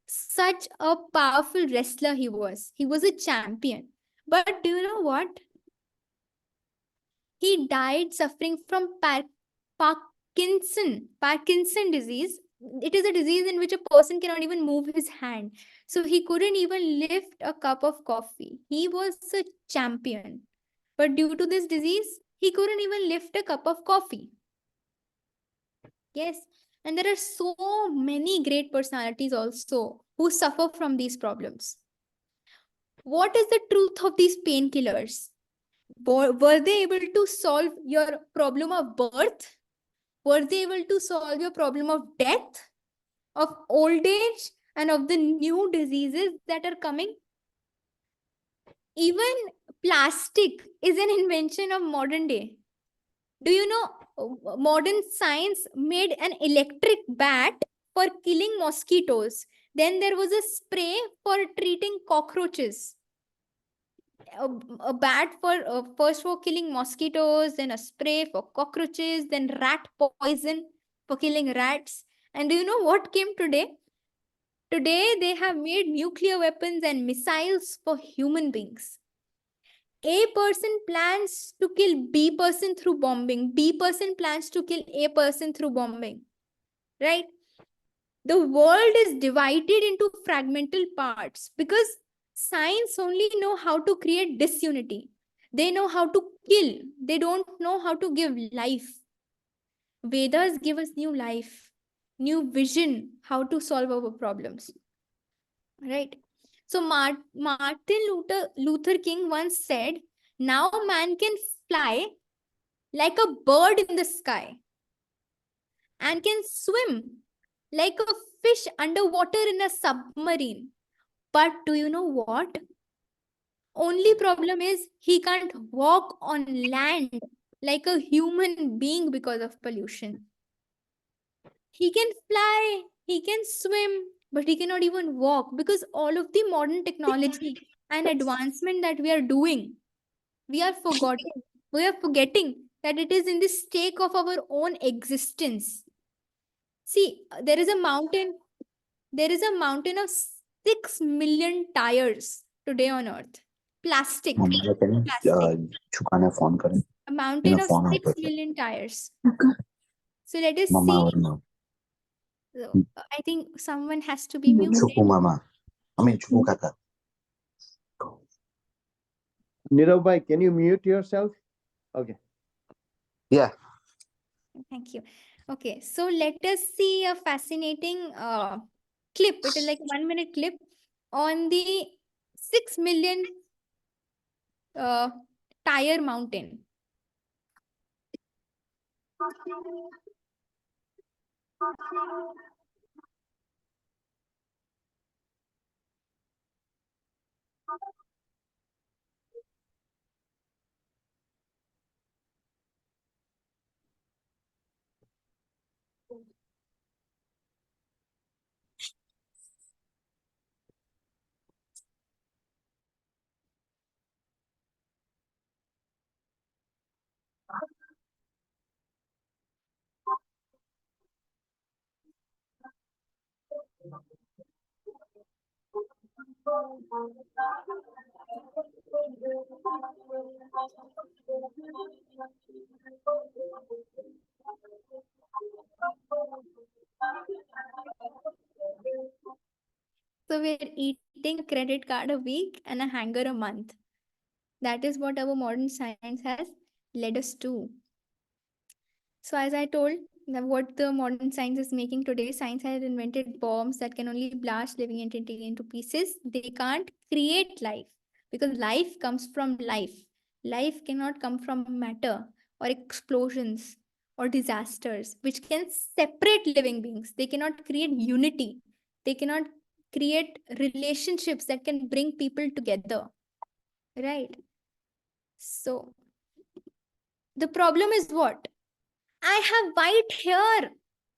B: Such a powerful wrestler he was. He was a champion. But do you know what? He died suffering from Parkinson disease. It is a disease in which a person cannot even move his hand. So he couldn't even lift a cup of coffee. He was a champion. But due to this disease, he couldn't even lift a cup of coffee. Yes. And there are so many great personalities also who suffer from these problems. What is the truth of these painkillers? Were they able to solve your problem of birth? Were they able to solve your problem of death, of old age, and of the new diseases that are coming? Even plastic is an invention of modern day. Do you know modern science made an electric bat for killing mosquitoes? Then there was a spray for treating cockroaches. A bat for first for killing mosquitoes, then a spray for cockroaches, then rat poison for killing rats. And do you know what came today? Today they have made nuclear weapons and missiles for human beings. A person plans to kill B person through bombing. B person plans to kill A person through bombing. Right? The world is divided into fragmental parts because science only know how to create disunity. They know how to kill. They don't know how to give life. Vedas give us new life, new vision, how to solve our problems. Right? So Martin Luther King once said, now man can fly like a bird in the sky and can swim like a fish underwater in a submarine. But do you know what? Only problem is he can't walk on land like a human being because of pollution. He can fly, he can swim, but he cannot even walk because all of the modern technology and advancement that we are doing, we are forgetting. We are forgetting that it is in the stake of our own existence. See, there is a mountain of 6 million tires today on earth. Plastic.
I: मम्मा कहने
B: Plastic.
I: छुपाने phone करें
B: A mountain
I: मेरा
B: of
I: phone
B: 6
I: of है
B: million tires. So let us
I: मम्मा
B: see.
I: और ना
B: So, I think someone has to be muted.
I: छुपू मामा हमें छुपू काका
G: Nirav bhai, can you mute yourself? Okay.
I: yeah
B: Thank you. Okay, so let us see a fascinating clip. It is like 1 minute clip on the 6 million tire mountain. So we're eating a credit card a week and a hanger a month. That is what our modern science has led us to. So as I told, what the modern science is making today, science has invented bombs that can only blast living entity into pieces. They can't create life because life comes from life. Life cannot come from matter or explosions or disasters, which can separate living beings. They cannot create unity. They cannot create relationships that can bring people together. Right? So the problem is what? I have white hair.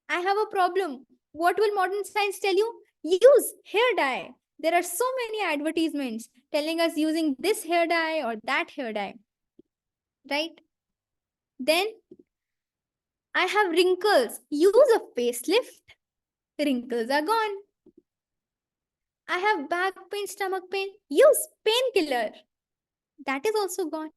B: I have a problem. What will modern science tell you? Use hair dye. There are so many advertisements telling us using this hair dye or that hair dye. Right? Then I have wrinkles. Use a facelift. Wrinkles are gone. I have back pain, stomach pain. Use painkiller. That is also gone.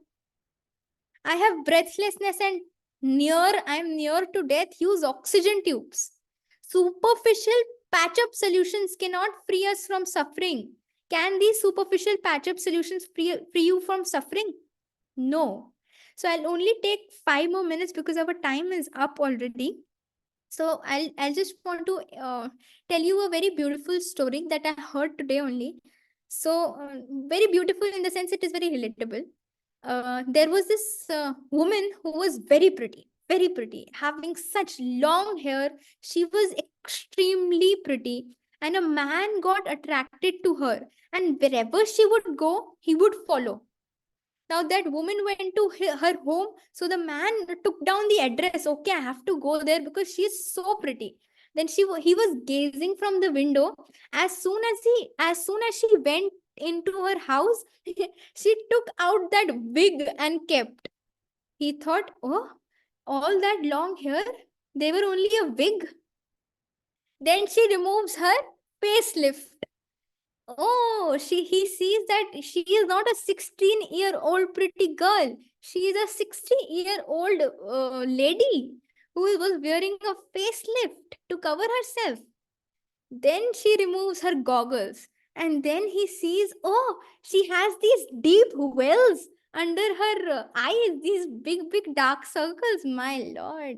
B: I have breathlessness and I'm near to death. Use oxygen tubes. Superficial patch-up solutions cannot free us from suffering. Can these superficial patch-up solutions free you from suffering? No. So I'll only take 5 more minutes because our time is up already. So I'll just want to tell you a very beautiful story that I heard today only. So very beautiful in the sense it is very relatable. There was this woman who was very pretty, having such long hair. She was extremely pretty, and a man got attracted to her. And wherever she would go, he would follow. Now that woman went to her home, so the man took down the address. Okay, I have to go there because she is so pretty. Then he was gazing from the window. As soon as she went into her house, she took out that wig and kept. He thought, oh, all that long hair, they were only a wig. Then she removes her facelift. he sees that she is not a 16-year-old pretty girl. She is a 60-year-old lady who was wearing a facelift to cover herself. Then she removes her goggles, and then he sees, oh, she has these deep wells under her eyes, these big, big dark circles. My lord,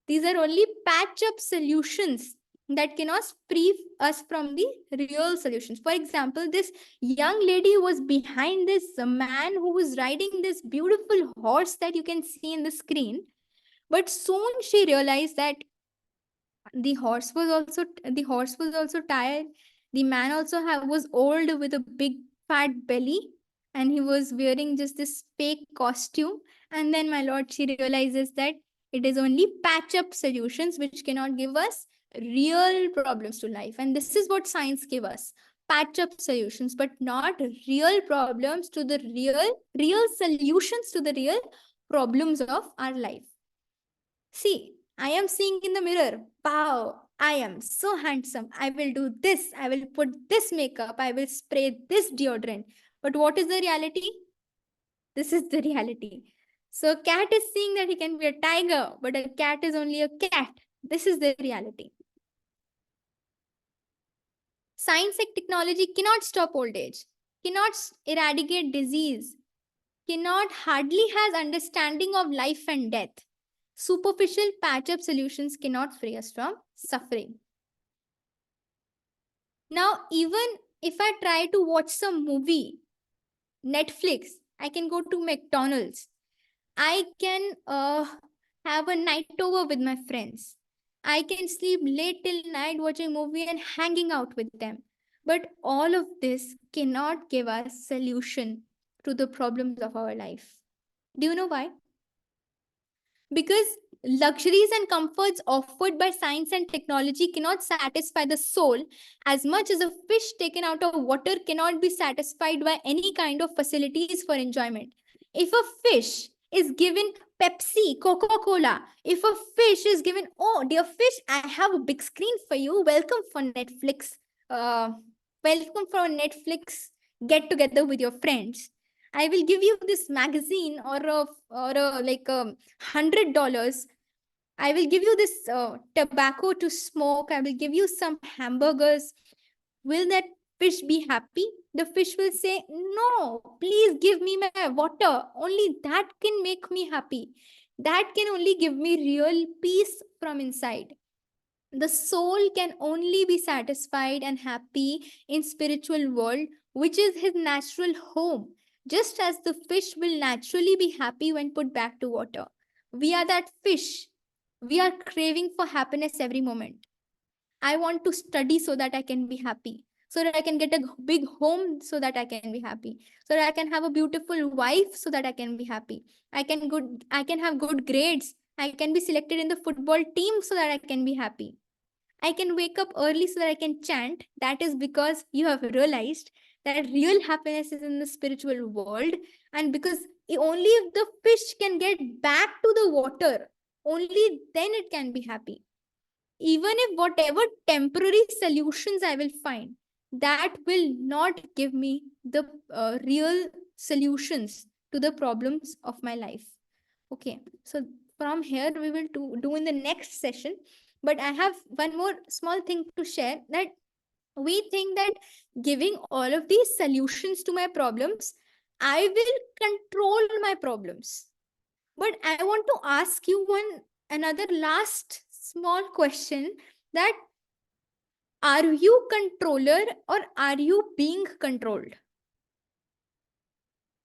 B: these are only patch up solutions that cannot free us from the real solutions. For example, this young lady was behind this man who was riding this beautiful horse that you can see in the screen. But soon she realized that the horse was also tired. The man also was old with a big fat belly, and he was wearing just this fake costume. And then, my lord, she realizes that it is only patch up solutions which cannot give us real problems to life. And this is what science give us: patch up solutions, but not real problems to the real solutions to the real problems of our life. See, I am seeing in the mirror, wow, I am so handsome. I will do this. I will put this makeup. I will spray this deodorant. But what is the reality? This is the reality. So, a cat is seeing that he can be a tiger, but a cat is only a cat. This is the reality. Science and technology cannot stop old age, cannot eradicate disease, cannot hardly has understanding of life and death. Superficial patch-up solutions cannot free us from suffering. Now, even if I try to watch some movie, Netflix, I can go to McDonald's, I can have a night over with my friends, I can sleep late till night watching movie and hanging out with them. But all of this cannot give us solution to the problems of our life. Do you know why? Because luxuries and comforts offered by science and technology cannot satisfy the soul as much as a fish taken out of water cannot be satisfied by any kind of facilities for enjoyment. If a fish is given Pepsi, Coca-Cola, if a fish is given, oh, dear fish, I have a big screen for you. Welcome for Netflix. Welcome for Netflix get together with your friends. I will give you this magazine or a like $100. I will give you this tobacco to smoke. I will give you some hamburgers. Will that fish be happy? The fish will say, no, please give me my water. Only that can make me happy. That can only give me real peace from inside. The soul can only be satisfied and happy in spiritual world, which is his natural home. Just as the fish will naturally be happy when put back to water. We are that fish. We are craving for happiness every moment. I want to study so that I can be happy. So that I can get a big home so that I can be happy. So that I can have a beautiful wife so that I can be happy. I can have good grades. I can be selected in the football team so that I can be happy. I can wake up early so that I can chant. That is because you have realized that real happiness is in the spiritual world. And because only if the fish can get back to the water, only then it can be happy. Even if whatever temporary solutions I will find, that will not give me the real solutions to the problems of my life. Okay, so from here we will do in the next session. But I have one more small thing to share, that we think that giving all of these solutions to my problems, I will control my problems. But I want to ask you another last small question, that are you controller or are you being controlled?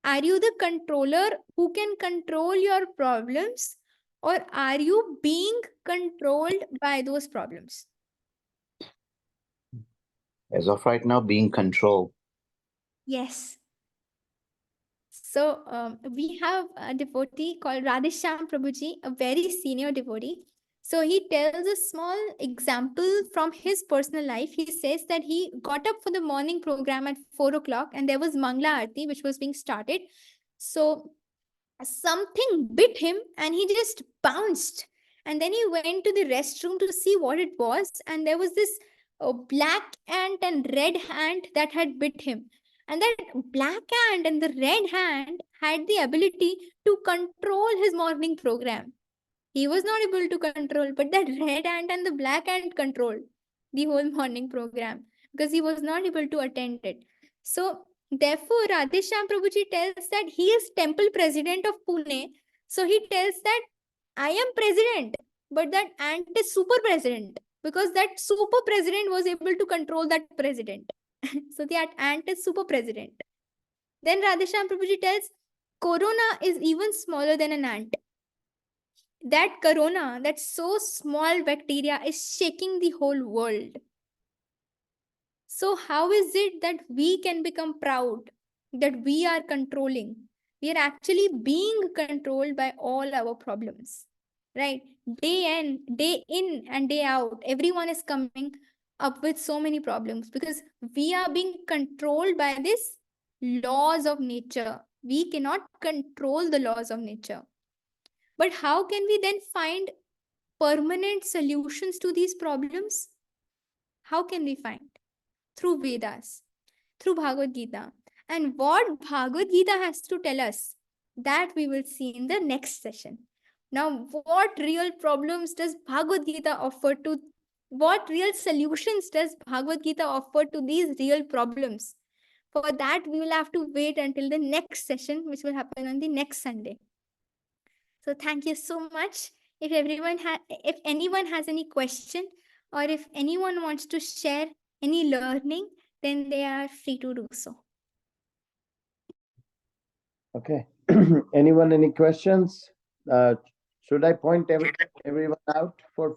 B: Are you the controller who can control your problems, or are you being controlled by those problems?
I: As of right now, being controlled.
B: Yes. So we have a devotee called Radhesham Prabhuji, a very senior devotee. So he tells a small example from his personal life. He says that he got up for the morning program at 4 o'clock and there was Mangla Aarti which was being started. So something bit him and he just bounced. And then he went to the restroom to see what it was. And there was this a black ant and red ant that had bit him. And that black ant and the red ant had the ability to control his morning program. He was not able to control, but that red ant and the black ant controlled the whole morning program because he was not able to attend it. So, therefore, Radheshyam Prabhuji tells that he is temple president of Pune. So, he tells that I am president, but that ant is super president because that super president was able to control that president. So, that ant is super president. Then Radheshyam Prabhuji tells Corona is even smaller than an ant. That corona, that so small bacteria, is shaking the whole world. So, how is it that we can become proud that we are controlling? We are actually being controlled by all our problems, right? Day in and day out, everyone is coming up with so many problems because we are being controlled by these laws of nature. We cannot control the laws of nature. But how can we then find permanent solutions to these problems? How can we find? Through Vedas, through Bhagavad Gita. And what Bhagavad Gita has to tell us, that we will see in the next session. Now, what real problems does Bhagavad Gita offer to, what real solutions does Bhagavad Gita offer to these real problems? For that, we will have to wait until the next session, which will happen on the next Sunday. So thank you so much. If anyone has any question, or if anyone wants to share any learning, then they are free to do so.
G: Okay. Anyone, any questions? Should I point everyone out for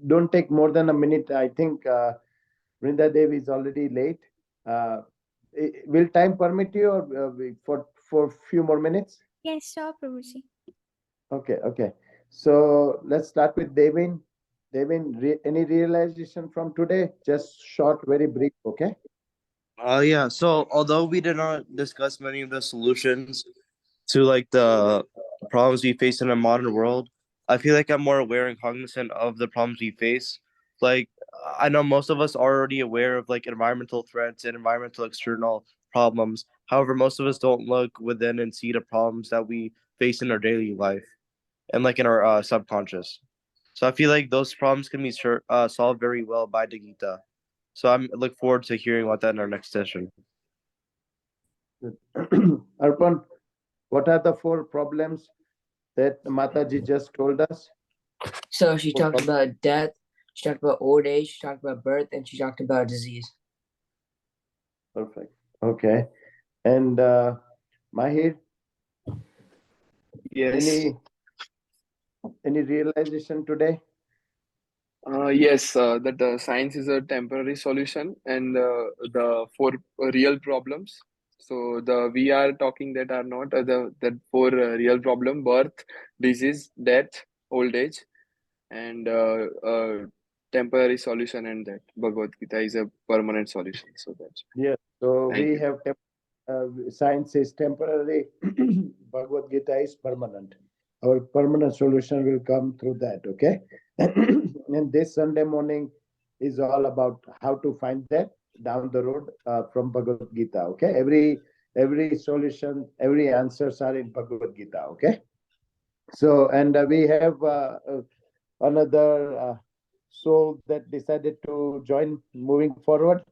G: don't take more than a minute. I think Vrinda Devi is already late. Will time permit you or for few more minutes?
B: Yes, sure, Prabhuji.
G: Okay. So let's start with Devin. Devin, any realization from today? Just short, very brief, okay?
F: Yeah. So although we did not discuss many of the solutions to like the problems we face in a modern world, I feel like I'm more aware and cognizant of the problems we face. Like I know most of us are already aware of like environmental threats and environmental external problems. However, most of us don't look within and see the problems that we face in our daily life and like in our subconscious. So I feel like those problems can be solved very well by the Gita. So I look forward to hearing about that in our next session.
G: Arpan, what are the 4 problems that Mataji just told us?
D: So she talked about death, she talked about old age, she talked about birth, and she talked about disease.
G: Perfect. Okay. And Mahir,
C: Yes.
G: any realization today?
C: Yes, that science is a temporary solution, and the 4 real problems. So we are talking that are not that 4 real problem: birth, disease, death, old age, and temporary solution. And that Bhagavad Gita is a permanent solution. So that's
G: Yes. So
C: thank
G: we
C: you.
G: have science is temporary, Bhagavad Gita is permanent. Our permanent solution will come through that, okay? And this Sunday morning is all about how to find that down the road from Bhagavad Gita, okay? Every solution, every answers are in Bhagavad Gita, okay? So, and we have another soul that decided to join moving forward,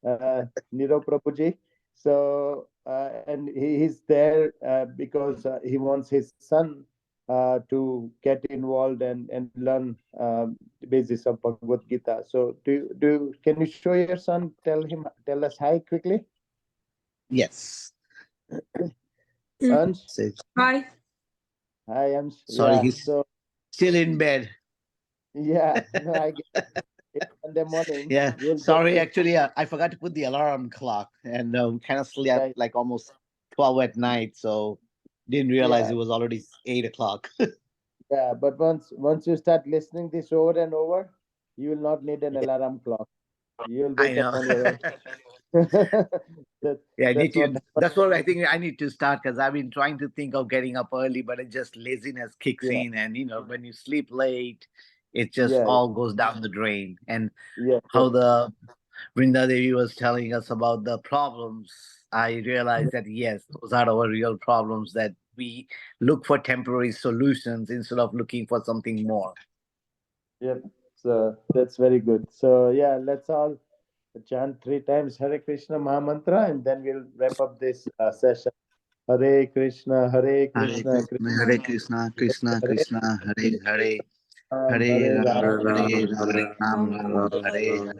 G: Nirav Prabhuji. So, and he is there because he wants his son to get involved and learn the basis of Bhagavad Gita. So, can you show your son? Tell us hi quickly.
J: Yes.
G: Ansh,
J: Hi.
G: hi Ansh.
J: Sorry,
G: Yeah.
J: he's
G: So
J: still in bed.
G: yeah, no, I get it. Sunday morning.
J: Yeah.
G: We'll
J: Sorry,
G: get
J: actually, I forgot to put the alarm clock and kind of slept
G: right.
J: like almost 12 at night. So didn't realize
G: Yeah.
J: it was already 8 o'clock.
G: Yeah, but once you start listening this over and over, you will not need an alarm clock. You will
J: I
G: wake up
J: know.
G: on your own.
J: Yeah, I need
G: That's what
J: to.
G: happens.
J: That's what I think I need to start because I've been trying to think of getting up early, but it just laziness kicks
G: Yeah,
J: in, and when you sleep late, it just
G: Yeah,
J: all goes down the drain. And
G: yeah,
J: how the Vrinda Devi was telling us about the problems, I realized that yes, those are our real problems, that we look for temporary solutions instead of looking for something more.
G: yeah. So that's very good. So yeah, let's all chant 3 times Hare Krishna Mahamantra, and then we'll wrap up this session. Hare Krishna, Hare Krishna,
J: Hare Krishna, Krishna
G: Hare
J: Krishna, Hare Hare,
G: Ram,
J: Hare
G: Hare
J: Ram,
G: Ram,
J: Hare Ram, Ram Ram, Hare Hare.